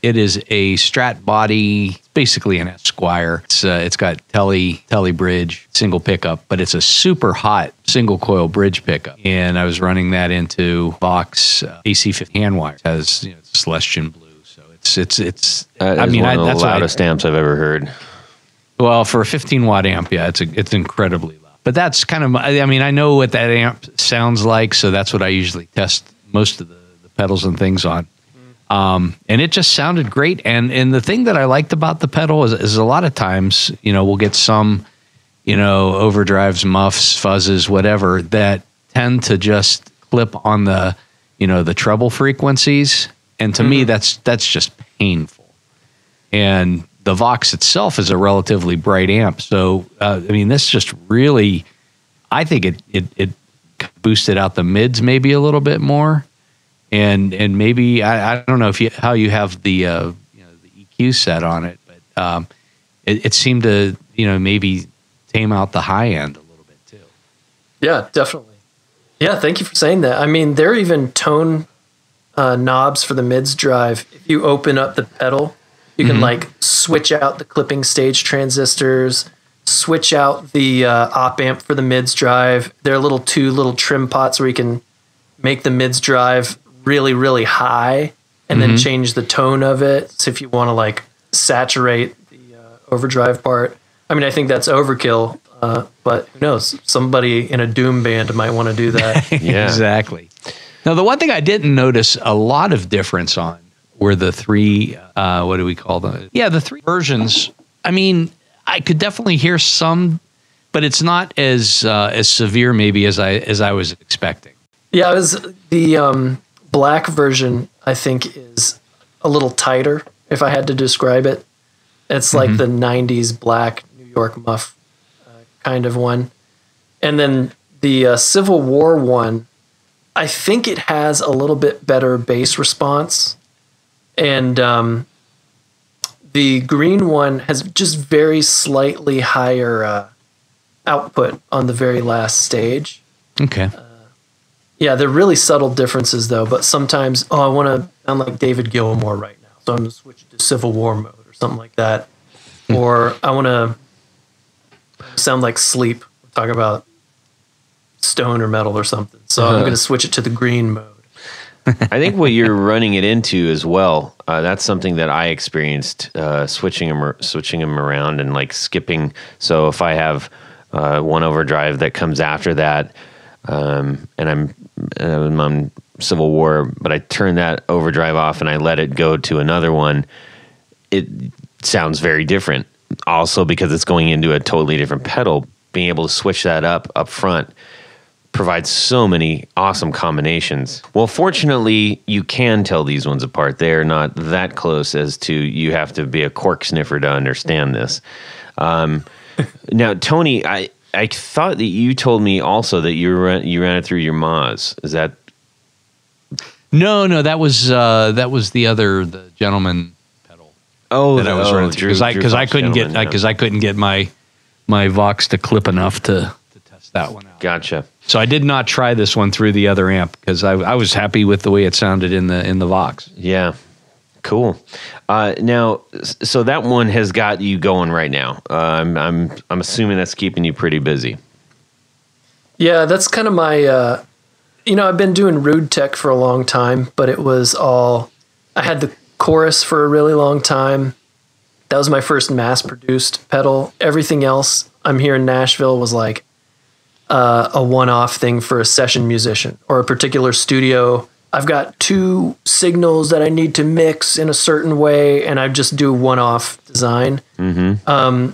it is a Strat body, basically an Esquire. It's got telly bridge, single pickup, but it's a super hot single coil bridge pickup. And I was running that into Vox AC50 hand wire. It has Celestian blue, so it's. That's one of the loudest amps I've ever heard. Well, for a 15-watt amp, yeah, it's incredibly loud. But that's kind of, I know what that amp sounds like, so that's what I usually test most of the pedals and things on. And it just sounded great. And the thing that I liked about the pedal is a lot of times, we'll get some, overdrives, muffs, fuzzes, whatever, that tend to just clip on the, the treble frequencies. And to me, that's just painful. And the Vox itself is a relatively bright amp. So, this just really, I think it boosted out the mids maybe a little bit more. And maybe, I don't know how you have the EQ set on it, but it seemed to, maybe tame out the high end a little bit too. Yeah, definitely. Yeah, thank you for saying that. There are even tone knobs for the mids drive. If you open up the pedal, you can switch out the clipping stage transistors, switch out the op amp for the mids drive. There are two little trim pots where you can make the mids drive really, really high and then change the tone of it. So if you want to saturate the overdrive part, I think that's overkill, but who knows? Somebody in a doom band might want to do that. Yeah, exactly. Now, the one thing I didn't notice a lot of difference on were the three, what do we call them? Yeah, the three versions. I could definitely hear some, but it's not as severe maybe as I was expecting. Yeah, it was the black version, I think, is a little tighter, if I had to describe it. It's like the 90s black New York muff kind of one. And then the Civil War one, I think it has a little bit better bass response. And the green one has just very slightly higher output on the very last stage. Okay. Yeah, they're really subtle differences, though. But sometimes, I want to sound like David Gilmour right now, so I'm going to switch to Civil War mode or something like that. Or I want to sound like Sleep. We're talking about stoner metal or something. So I'm going to switch it to the green mode. I think what you're running it into as well, that's something that I experienced, switching them around and skipping. So if I have one overdrive that comes after that, and I'm on Civil War, but I turn that overdrive off and I let it go to another one, it sounds very different. Also because it's going into a totally different pedal, being able to switch that up front provides so many awesome combinations. Well, fortunately, you can tell these ones apart. They're not that close as to you have to be a cork sniffer to understand this. Now, Tony, I thought that you told me also that you ran it through your Moz. Is that? No, that was the gentleman pedal. Oh, that I was running through because I couldn't get my Vox to clip enough to test that one out. Gotcha. So I did not try this one through the other amp because I was happy with the way it sounded in the Vox. Yeah. Cool. Now, so that one has got you going right now. I'm assuming that's keeping you pretty busy. Yeah, that's kind of my. I've been doing Rude Tech for a long time, but it was all. I had the Chorus for a really long time. That was my first mass-produced pedal. Everything else, I'm here in Nashville, was like a one-off thing for a session musician or a particular studio. I've got two signals that I need to mix in a certain way, and I just do one-off design. Mm-hmm.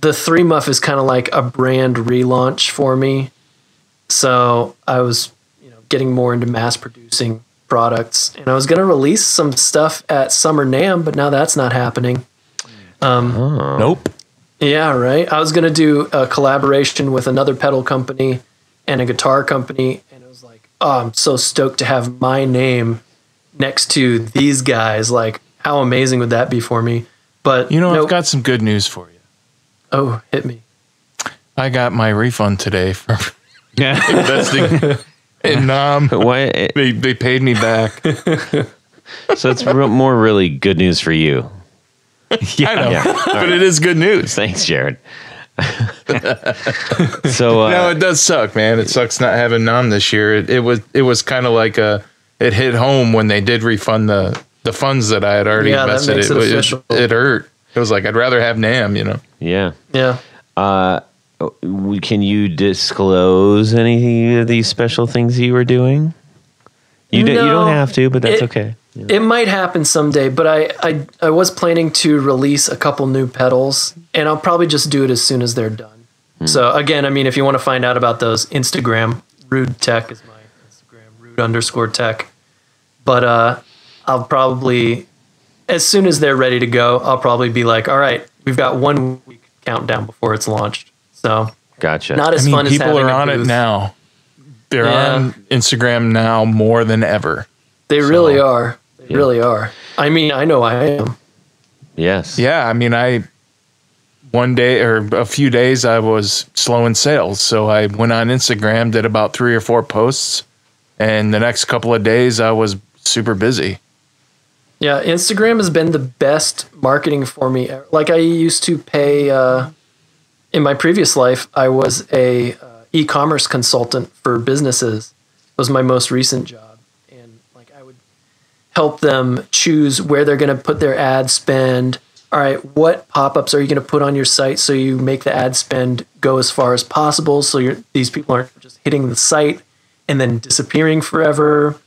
The 3 Muff is kind of like a brand relaunch for me. So I was, getting more into mass producing products, and I was going to release some stuff at Summer NAMM, but now that's not happening. Nope. Yeah, right. I was going to do a collaboration with another pedal company and a guitar company, and it was like, oh, I'm so stoked to have my name next to these guys. Like, how amazing would that be for me? But I've got some good news for you. Oh, hit me. I got my refund today for investing in NAMM. Why? They paid me back. So it's more really good news for you. I know, but it is good news. Thanks, Jared. So no, it does suck, man. It sucks not having NAMM this year. It was kind of like it hit home when they did refund the funds that I had already invested. That makes it official. It hurt. It was like I'd rather have NAMM, Yeah. Yeah. Can you disclose any of these special things you were doing? You No, don't have to, but that's okay. Yeah. It might happen someday, but I was planning to release a couple new pedals, and I'll probably just do it as soon as they're done. So again, I mean, if you want to find out about those, Instagram, Rude Tech is my Instagram, Rude_Tech. But I'll probably, as soon as they're ready to go, I'll probably be like, all right, we've got 1 week countdown before it's launched. So Gotcha. not as fun as having people are a on it booth. now. They're on Instagram now more than ever. They really are. They really are. I mean, I know I am. Yes. Yeah, I mean, one day or a few days I was slow in sales, so I went on Instagram, did about 3 or 4 posts, and the next couple of days I was super busy. Yeah, Instagram has been the best marketing for me. Like I used to pay, in my previous life, I was a e-commerce consultant for businesses. It was my most recent job. And like I would help them choose where they're going to put their ad spend. All right, what pop-ups are you going to put on your site so you make the ad spend go as far as possible so these people aren't just hitting the site and then disappearing forever?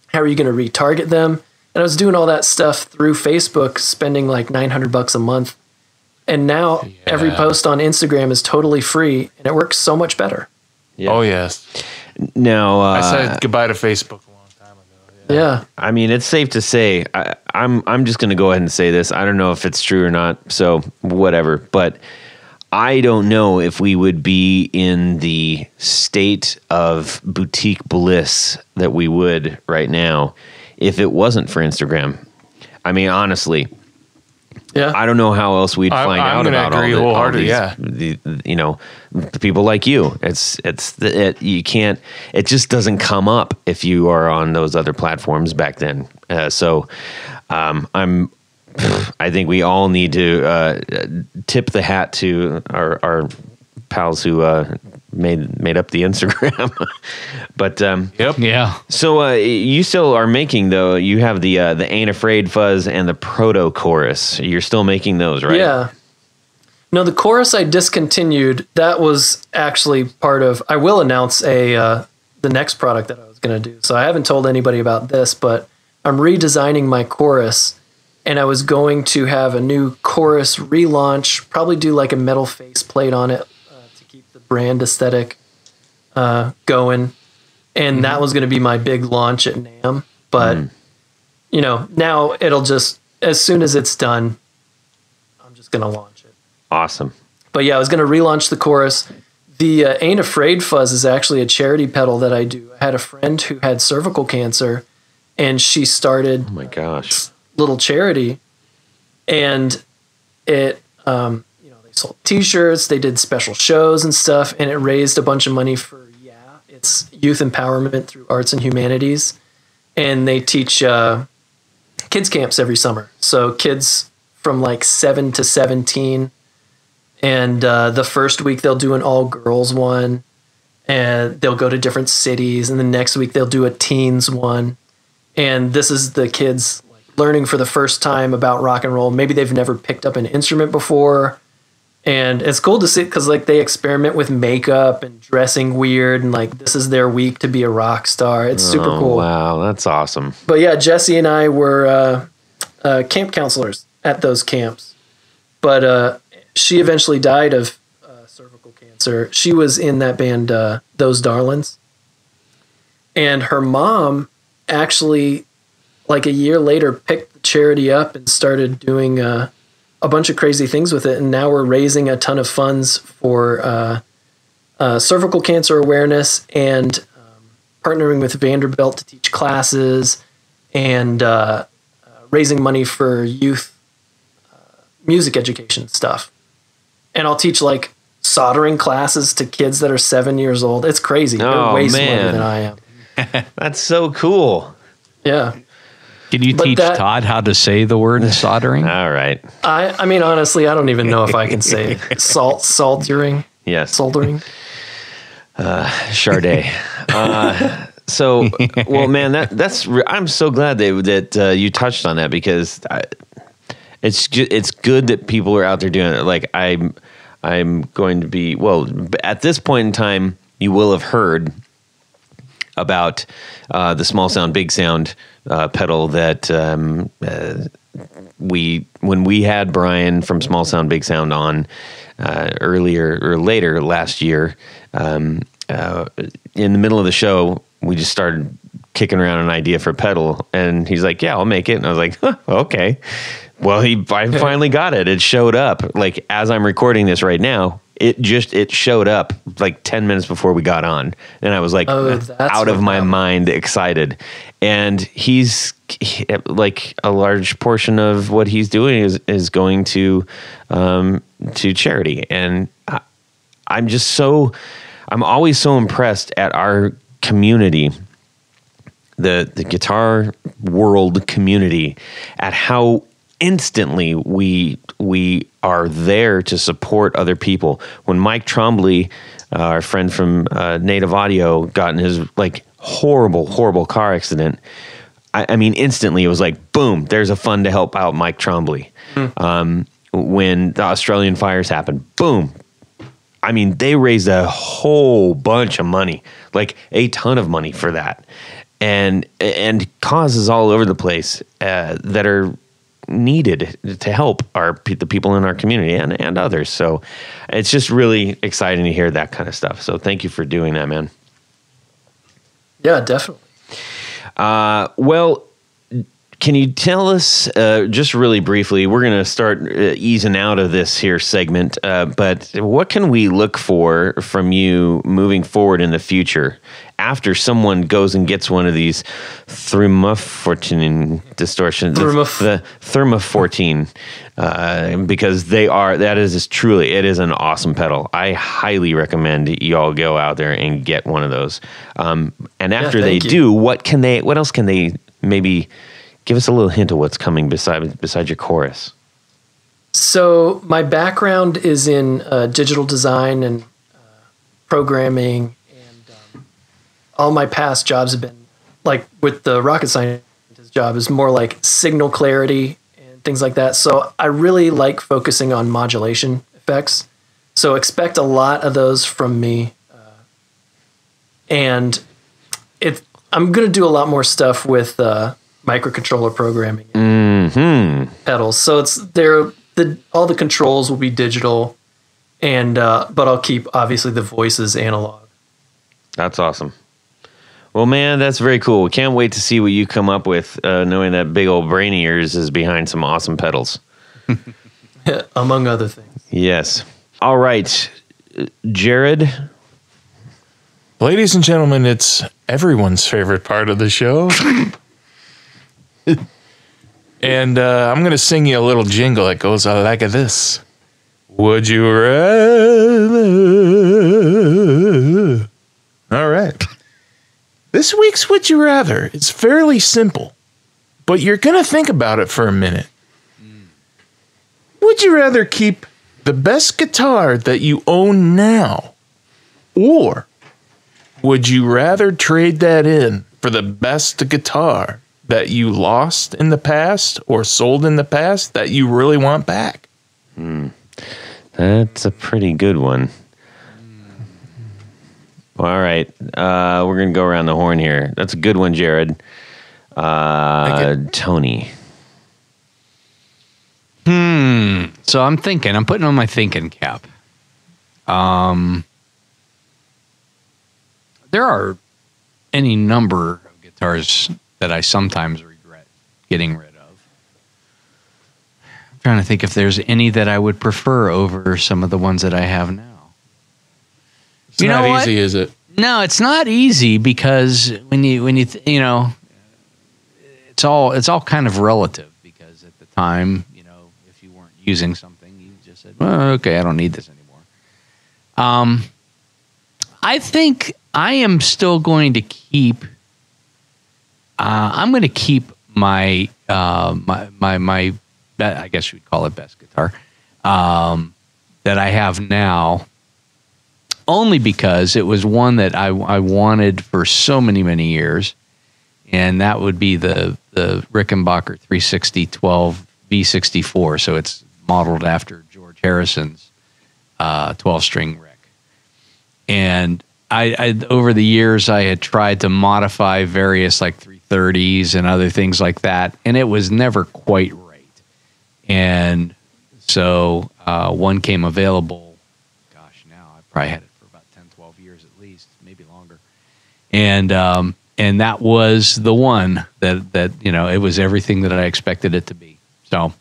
How are you going to retarget them? And I was doing all that stuff through Facebook, spending like $900 a month. And now every post on Instagram is totally free, and it works so much better. Yeah. Oh, yes. Now, I said goodbye to Facebook a long time ago. Yeah. I mean, it's safe to say, I'm just going to go ahead and say this. I don't know if it's true or not, so whatever. But I don't know if we would be in the state of boutique bliss that we would right now if it wasn't for Instagram. I mean, honestly, Yeah. I don't know how else we'd find out about all these, the people like you. You can't. It just doesn't come up if you are on those other platforms back then. I think we all need to tip the hat to our pals who made up the Instagram. But Yep. Yeah. so you still are making, though. You have the Ain't Afraid Fuzz and the Proto Chorus. You're still making those, right? Yeah. No, the chorus I discontinued. That was actually part of. I will announce the next product that I was going to do. So I haven't told anybody about this, but I'm redesigning my chorus, and I was going to have a new chorus relaunch. Probably do like a metal faceplate on it to keep the brand aesthetic going, and that was going to be my big launch at NAMM. But now it'll just, as soon as it's done, I'm just going to launch it. Awesome. But yeah, I was going to relaunch the chorus. The Ain't Afraid Fuzz is actually a charity pedal that I do. I had a friend who had cervical cancer, and she started Oh my gosh. little charity, and it they sold t-shirts, they did special shows and stuff, and it raised a bunch of money for it's youth empowerment through arts and humanities, and they teach kids camps every summer, so kids from like 7 to 17, and the first week they'll do an all girls one, and they'll go to different cities, and the next week they'll do a teens one, and this is the kids learning for the first time about rock and roll. Maybe they've never picked up an instrument before. And it's cool to see because like they experiment with makeup and dressing weird, and like this is their week to be a rock star. It's super cool. Wow, that's awesome. But yeah, Jesse and I were camp counselors at those camps. But she eventually died of cervical cancer. She was in that band, Those Darlings. And her mom actually, like a year later, picked the charity up and started doing a bunch of crazy things with it. And now we're raising a ton of funds for cervical cancer awareness, and partnering with Vanderbilt to teach classes, and raising money for youth music education stuff. And I'll teach like soldering classes to kids that are 7 years old. It's crazy. They're way smarter than I am. That's so cool. Yeah. Can you teach Todd how to say the word soldering? All right. I mean, honestly, I don't even know if I can say it. Soldering. Yes. Soldering. Charday. So, well, man, I'm so glad that you touched on that, because it's good that people are out there doing it. Like I'm going to be, well, at this point in time, you will have heard about the small sound, big sound pedal that when we had Brian from Small Sound, Big Sound on earlier or later last year, in the middle of the show, we just started kicking around an idea for a pedal, and he's like, "Yeah, I'll make it." And I was like, huh, "Okay." Well, I finally got it. It showed up. Like, as I'm recording this right now, it showed up like 10 minutes before we got on. And I was like out of my mind excited. And he's like a large portion of what he's doing is going to charity. And I'm always so impressed at our community, the guitar world community, at how instantly we are there to support other people. When Mike Trombley, our friend from Native Audio, got in his like horrible car accident, I mean, instantly it was like, boom, there's a fund to help out Mike Trombley. When the Australian fires happened, boom. I mean, they raised a whole bunch of money, like a ton of money for that. And causes all over the place that are needed to help the people in our community and others. So it's just really exciting to hear that kind of stuff. So thank you for doing that, man. Yeah, definitely. Well, can you tell us just really briefly, we're going to start easing out of this here segment, but what can we look for from you moving forward in the future after someone goes and gets one of these Therma-14 distortion, the Therma-14, because it is an awesome pedal. I highly recommend you all go out there and get one of those. And after they do, what else can they maybe give us a little hint of what's coming beside your chorus? So my background is in digital design and programming, and all my past jobs have been, like with the rocket scientist job, is more like signal clarity and things like that. So I really like focusing on modulation effects. So expect a lot of those from me. And I'm going to do a lot more stuff with microcontroller programming and pedals. So all the controls will be digital, and but I'll keep obviously the voices analog. That's awesome. Well, man, that's very cool. We can't wait to see what you come up with, knowing that big old brain of yours is behind some awesome pedals. Among other things. Yes. All right, Jared. Ladies and gentlemen, it's everyone's favorite part of the show. And I'm going to sing you a little jingle that goes like this. Would you rather? All right. This week's Would You Rather is fairly simple, but you're going to think about it for a minute. Would you rather keep the best guitar that you own now, or would you rather trade that in for the best guitar that you lost in the past or sold in the past that you really want back? That's a pretty good one. Well, all right. We're going to go around the horn here. That's a good one, Jared. Tony. So I'm putting on my thinking cap. There are any number of guitars that I sometimes regret getting rid of. I'm trying to think if there's any that I would prefer over some of the ones that I have now. It's not easy, is it? No, it's not easy, because when you it's all kind of relative, because at the time, if you weren't using something, you just said, well, okay, I don't need this anymore. I think I am still going to keep I'm going to keep my my I guess you would call it best guitar that I have now, only because it was one that I wanted for so many years, and that would be the Rickenbacker 360-12 V64. So it's modeled after George Harrison's 12-string Rick, and I over the years I had tried to modify various like 330s and other things like that, and it was never quite right. And so one came available. Gosh, now I probably had it for about 10, 12 years at least, maybe longer. And that was the one that it was everything that I expected it to be. So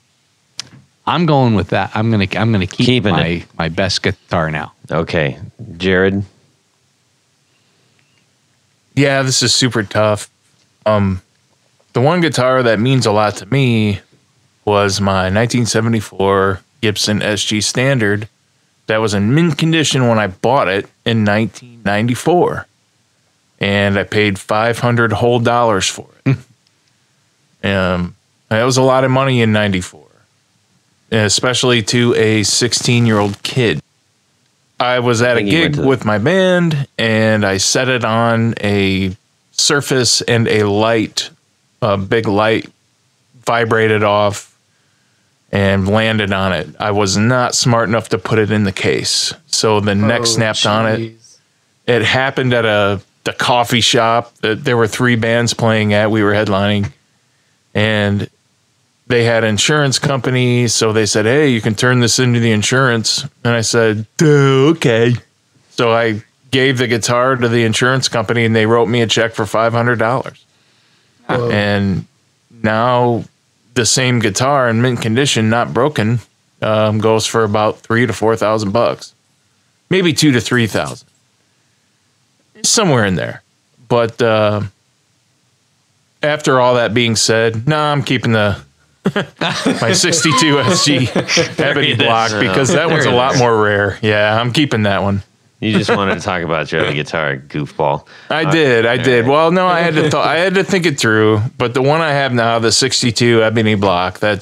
I'm going with that. I'm gonna keep my best guitar now. Okay, Jared. Yeah, this is super tough. The one guitar that means a lot to me was my 1974 Gibson SG Standard that was in mint condition when I bought it in 1994. And I paid $500 whole dollars for it. That was a lot of money in 94, especially to a 16-year-old kid. I was at a gig with my band, and I set it on a surface, and a big light vibrated off and landed on it. I was not smart enough to put it in the case, so the neck snapped on it. It happened at the coffee shop that there were 3 bands playing at. We were headlining, and they had insurance companies, so they said, hey, you can turn this into the insurance. And I said, okay. So I gave the guitar to the insurance company, and they wrote me a check for $500. Whoa. And now the same guitar in mint condition, not broken, goes for about $3,000 to $4,000, maybe $2,000 to $3,000, somewhere in there. But after all that being said, I'm keeping my 62 SG ebony block because that one's a lot more rare. Yeah, I'm keeping that one. You just wanted to talk about your other guitar, goofball. I did. Well, no, I had to think it through. But the one I have now, the 62 ebony block, I'm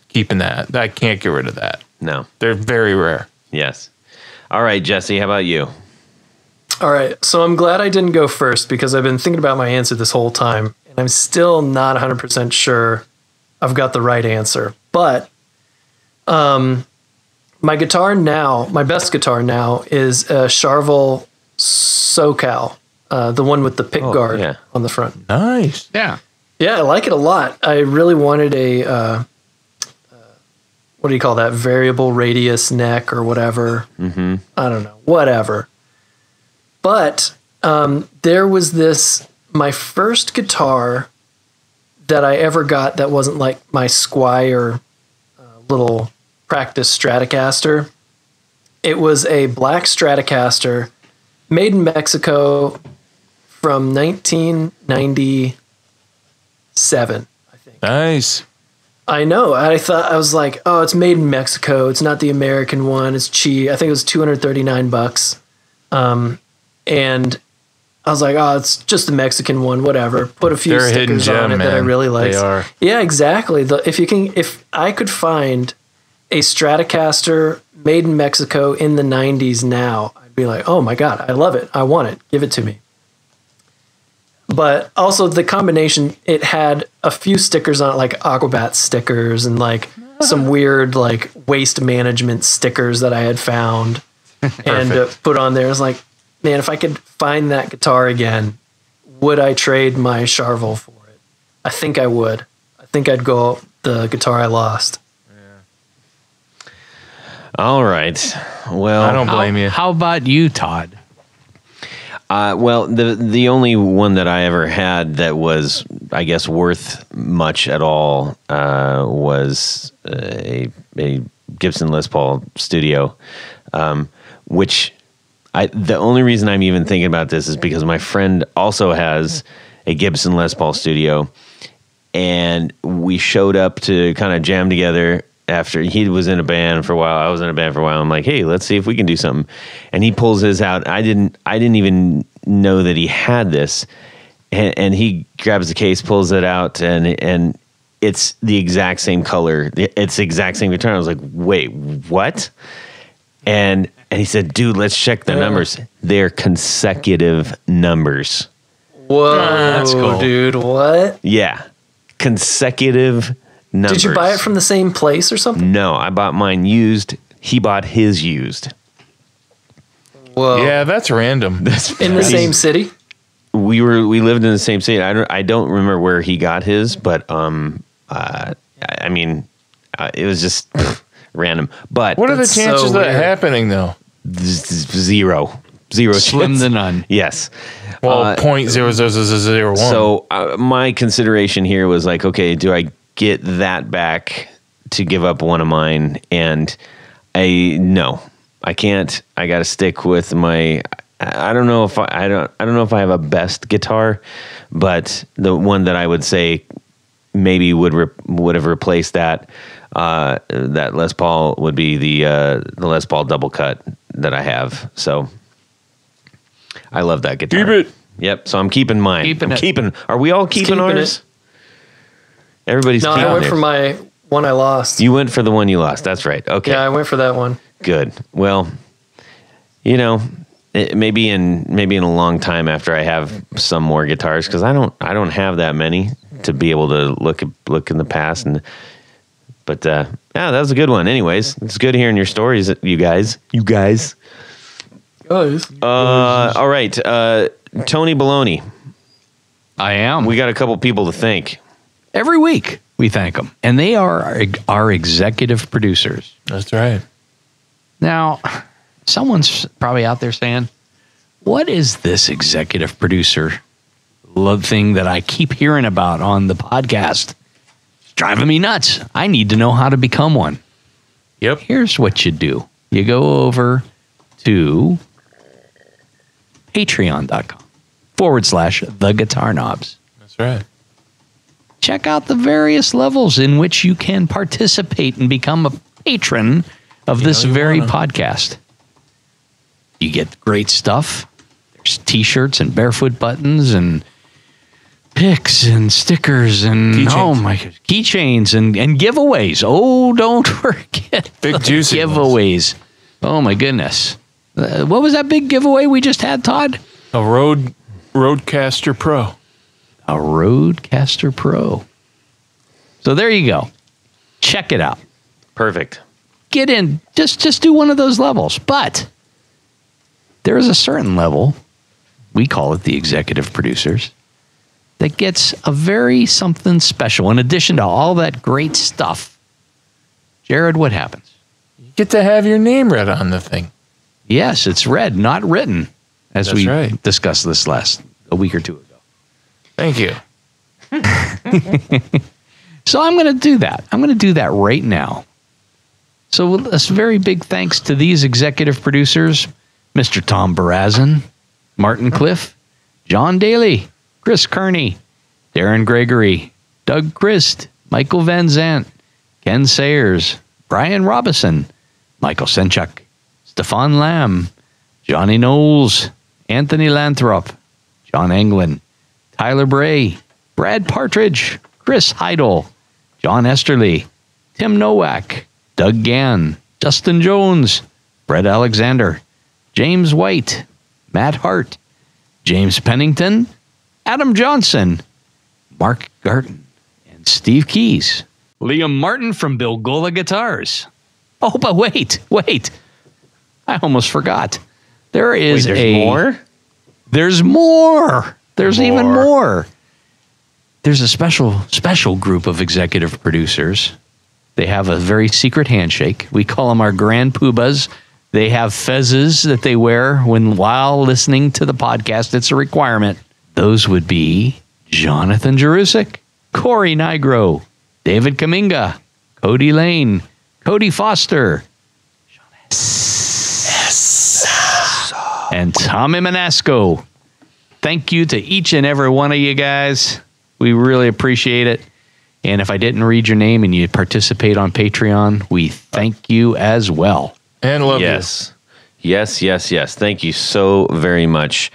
keeping that. I can't get rid of that. No, they're very rare. Yes. All right, Jesse, how about you? All right, so I'm glad I didn't go first because I've been thinking about my answer this whole time, and I'm still not 100% sure I've got the right answer. But my guitar now, my best guitar now, is a Charvel SoCal, the one with the pick guard on the front. Nice. Yeah. Yeah, I like it a lot. I really wanted a, what do you call that, variable radius neck or whatever. Mm-hmm. I don't know, whatever. But there was my first guitar that I ever got that wasn't like my Squire little practice Stratocaster. It was a black Stratocaster made in Mexico from 1997, I think. Nice. I know. I was like, oh, it's made in Mexico. It's not the American one. It's cheap. I think it was $239. And I was like, oh, it's just the Mexican one, whatever. Put a few stickers on it that I really liked. They are. Yeah, exactly. If I could find a Stratocaster made in Mexico in the 90s now, I'd be like, oh my God, I love it. I want it. Give it to me. But also the combination, it had a few stickers on it, like Aquabat stickers and like some weird like waste management stickers that I had found and put on there. I was like, man, if I could find that guitar again, would I trade my Charvel for it? I think I would. I think I'd go the guitar I lost. Yeah. All right. Well, I don't blame you. How about you, Todd? Well, the only one that I ever had that was, I guess, worth much at all was a Gibson Les Paul Studio, which... the only reason I'm even thinking about this is because my friend also has a Gibson Les Paul Studio, and we showed up to kind of jam together after he was in a band for a while. I was in a band for a while. I'm like, hey, let's see if we can do something. And he pulls his out. I didn't even know that he had this, and he grabs the case, pulls it out, and it's the exact same color. It's the exact same guitar. I was like, wait, what? And he said, dude, let's check the numbers. They're consecutive numbers. Whoa, that's cool. Dude, what? Yeah. Consecutive numbers. Did you buy it from the same place or something? No, I bought mine used. He bought his used. Whoa. Yeah, that's random. In the same city? We lived in the same city. I don't remember where he got his, but I mean, it was just random. But What are the That's chances so of that weird. happening, though? zero Slim chance. to none. Yes. Well, 0.00001. So my consideration here was like, okay, do I get that back to give up one of mine? And no, I can't. I got to stick with my. I don't know if I don't know if I have a best guitar, but the one that I would say maybe would have replaced that Les Paul would be the Les Paul double cut that I have. So I love that guitar. Keep it. Yep. So I'm keeping mine. Keeping I'm it. keeping. Are we all keeping keeping ours? it. Everybody's No, keeping I went theirs. for my one I lost. You went for the one you lost. That's right. Okay. Yeah, I went for that one. Good. Well, maybe in a long time after I have some more guitars, because I don't have that many to be able to look in the past. But yeah, that was a good one. Anyways, it's good hearing your stories, you guys. All right, Tony Baloney. I am. We got a couple people to thank. Every week we thank them, and they are our executive producers. That's right. Now, someone's probably out there saying, what is this executive producer thing that I keep hearing about on the podcast? It's driving me nuts. I need to know how to become one. Yep. Here's what you do. You go over to patreon.com/The Guitar Knobs. That's right. Check out the various levels in which you can participate and become a patron of this very podcast. You get great stuff. There's t-shirts and barefoot buttons and picks and stickers and keychains and giveaways. Oh, don't forget Big juicy giveaways. Oh my goodness. What was that big giveaway we just had, Todd? A Roadcaster Pro. A Roadcaster Pro. So there you go. Check it out. Perfect. Get in. Just do one of those levels. But there is a certain level, we call it the executive producers, that gets a very something special. In addition to all that great stuff, Jared, what happens? You get to have your name read on the thing. Yes, it's read, not written, as That's we right. discussed this a week or two ago. Thank you. So I'm going to do that. I'm going to do that right now. So a very big thanks to these executive producers, Mr. Tom Barazin, Martin Cliff, John Daly, Chris Kearney, Darren Gregory, Doug Christ, Michael Van Zant, Ken Sayers, Brian Robison, Michael Senchuk, Stefan Lamb, Johnny Knowles, Anthony Lathrop, John Englund, Tyler Bray, Brad Partridge, Chris Heidel, John Esterly, Tim Novak, Doug Gann, Justin Jones, Brett Alexander, James White, Matt Hart, James Pennington, Adam Johnson, Mark Garten, and Steve Keys. Liam Martin from Bilgola Guitars. Oh, but wait. I almost forgot. There is there's more? There's more. There's even more. There's a special group of executive producers. They have a very secret handshake. We call them our grand poobahs. They have fezzes that they wear while listening to the podcast. It's a requirement. Those would be Jonathan Jerusik, Corey Nigro, David Kaminga, Cody Lane, Cody Foster, and Tommy Manasco. Thank you to each and every one of you guys. We really appreciate it. And if I didn't read your name and you participate on Patreon, we thank you as well. And love Yes. Thank you so very much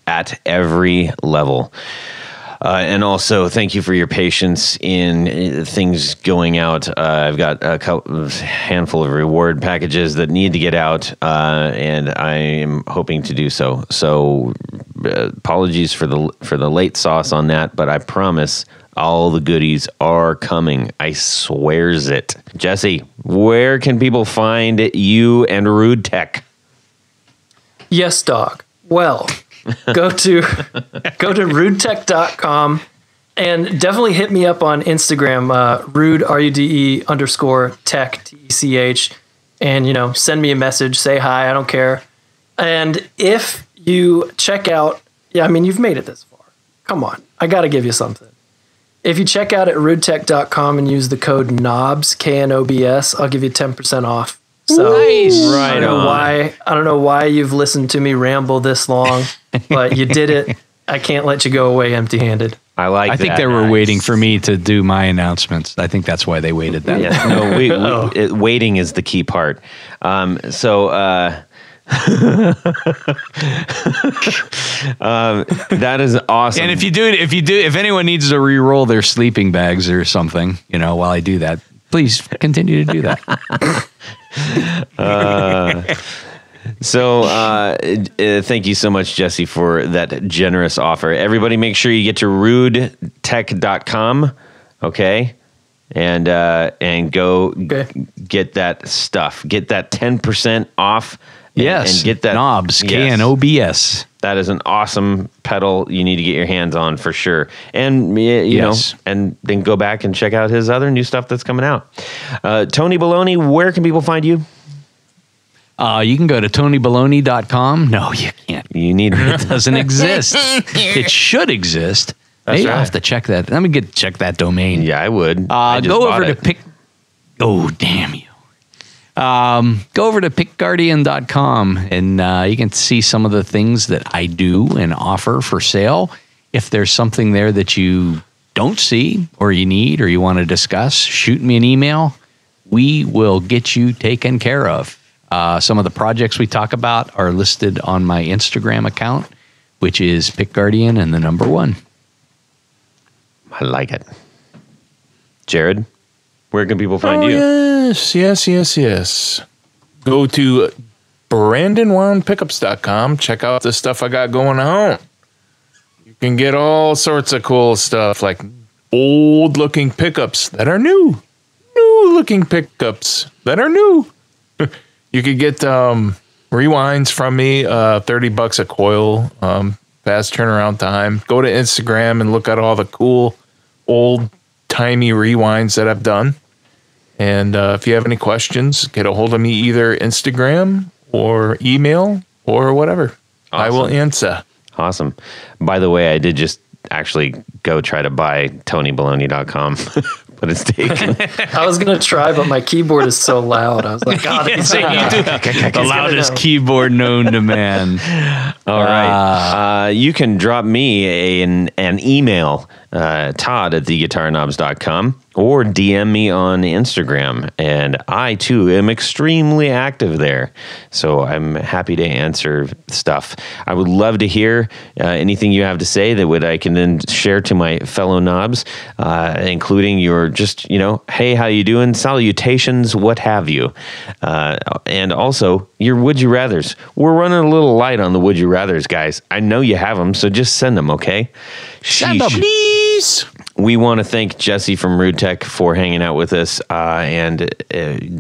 at every level. And also, thank you for your patience in things going out. I've got a handful of reward packages that need to get out, and I am hoping to do so. So, apologies for the late sauce on that, but I promise all the goodies are coming. I swears it. Jesse, where can people find you and Rude Tech? Yes, dog. Well, go to rudetech.com and definitely hit me up on Instagram, rude, RUDE _tech, TECH. And, send me a message, say hi, I don't care. And if you check out, you've made it this far. Come on, I got to give you something. If you check out at rudetech.com and use the code KNOBS, KNOBS, I'll give you 10% off. So Nice. I don't know why you've listened to me ramble this long, but you did it. I can't let you go away empty-handed. I think they were waiting for me to do my announcements. I think that's why they waited that long. No, waiting is the key part. That is awesome. And if anyone needs to re-roll their sleeping bags or something, while I do that, please continue to do that. Thank you so much, Jesse, for that generous offer. Everybody make sure you get to rudetech.com, okay? And go get that stuff. Get that 10% off. Yes, and get that knobs, KNOBS. That is an awesome pedal you need to get your hands on for sure. And you know, and then go back and check out his other new stuff that's coming out. Tony Baloney, where can people find you? You can go to tonybaloney.com. No, you can't. You need it doesn't exist. It should exist. Maybe I'll have to check that. Let me check that domain. Yeah, I would. Go over to pick. Oh, damn you. Go over to pickguardian.com and you can see some of the things that I do and offer for sale. If there's something there that you don't see or you need or you want to discuss, shoot me an email. We will get you taken care of. Some of the projects we talk about are listed on my Instagram account, which is pickguardian and the number 1. I like it. Jared, where can people find you? Yes. Go to BrandonWoundPickups.com. Check out the stuff I got going on. You can get all sorts of cool stuff like old-looking pickups that are new. New-looking pickups that are new. You could get rewinds from me, $30 a coil, fast turnaround time. Go to Instagram and look at all the cool old-timey rewinds that I've done. And if you have any questions, get a hold of me either Instagram or email or whatever. Awesome. I will answer. Awesome. By the way, I did just actually go try to buy TonyBaloney.com, but it's taken. I was going to try, but my keyboard is so loud. I was like, God, the loudest keyboard known to man. All right. You can drop me an email, Todd at theguitarknobs.com, or DM me on Instagram. And I, too, am extremely active there. So I'm happy to answer stuff. I would love to hear anything you have to say that I can then share to my fellow knobs, including your just, hey, how you doing? Salutations, what have you. And also your would you rathers. We're running a little light on the would you rathers, guys. I know you have them, so just send them, okay? Send them, please. We want to thank Jesse from Rude Tech for hanging out with us, and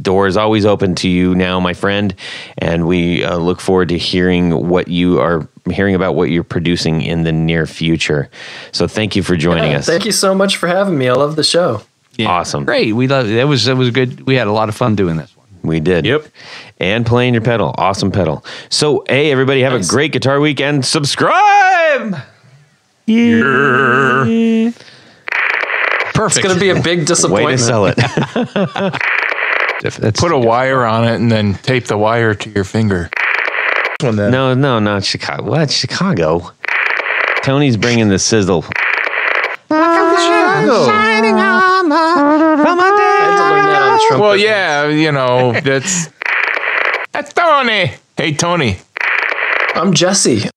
door is always open to you now, my friend. And we look forward to hearing about what you're producing in the near future. So thank you for joining us. Thank you so much for having me. I love the show. Yeah. Awesome, great. We love it. It was good. We had a lot of fun doing this one. We did. Yep. And playing your pedal. Awesome pedal. So, hey, everybody, have a great guitar week and subscribe. Yeah. Perfect. It's going to be a big disappointment. Way to sell it. Put a wire on it and then tape the wire to your finger. No, not Chicago. What? Chicago? Tony's bringing the sizzle. Welcome to Chicago. I had to learn that on the trumpet. Well, yeah, that's Tony. Hey, Tony. I'm Jesse.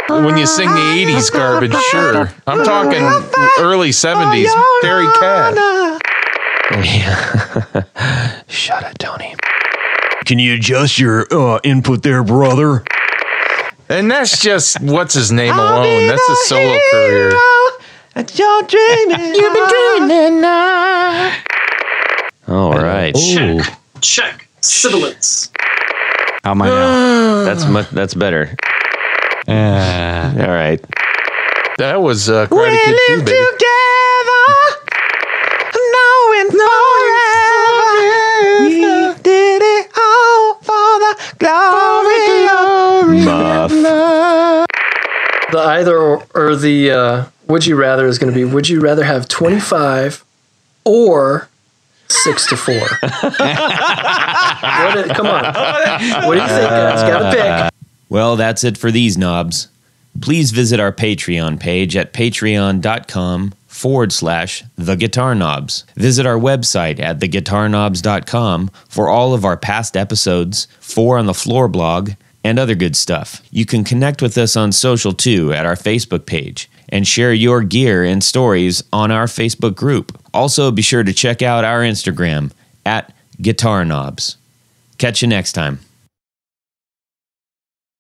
When you sing the 80s garbage, sure. I'm talking early 70s. Terry Cat. Shut it, Tony. Can you adjust your input there, brother? And that's just what's his name alone. That's his solo career. You're dreaming. You've been dreaming now. All right. Check. Sibilance. How am I now? That's better. Uh, All right. That was Karate Kid 2, baby. We did it all for the glory. Muff. The either or the would you rather is going to be, would you rather have 25 or 6-4? Come on. What do you think, guys? Got to pick. Well, that's it for these knobs. Please visit our Patreon page at patreon.com/theguitarknobs. Visit our website at theguitarknobs.com for all of our past episodes, 4 on the Floor blog, and other good stuff. You can connect with us on social too at our Facebook page and share your gear and stories on our Facebook group. Also, be sure to check out our Instagram at Guitar Knobs. Catch you next time.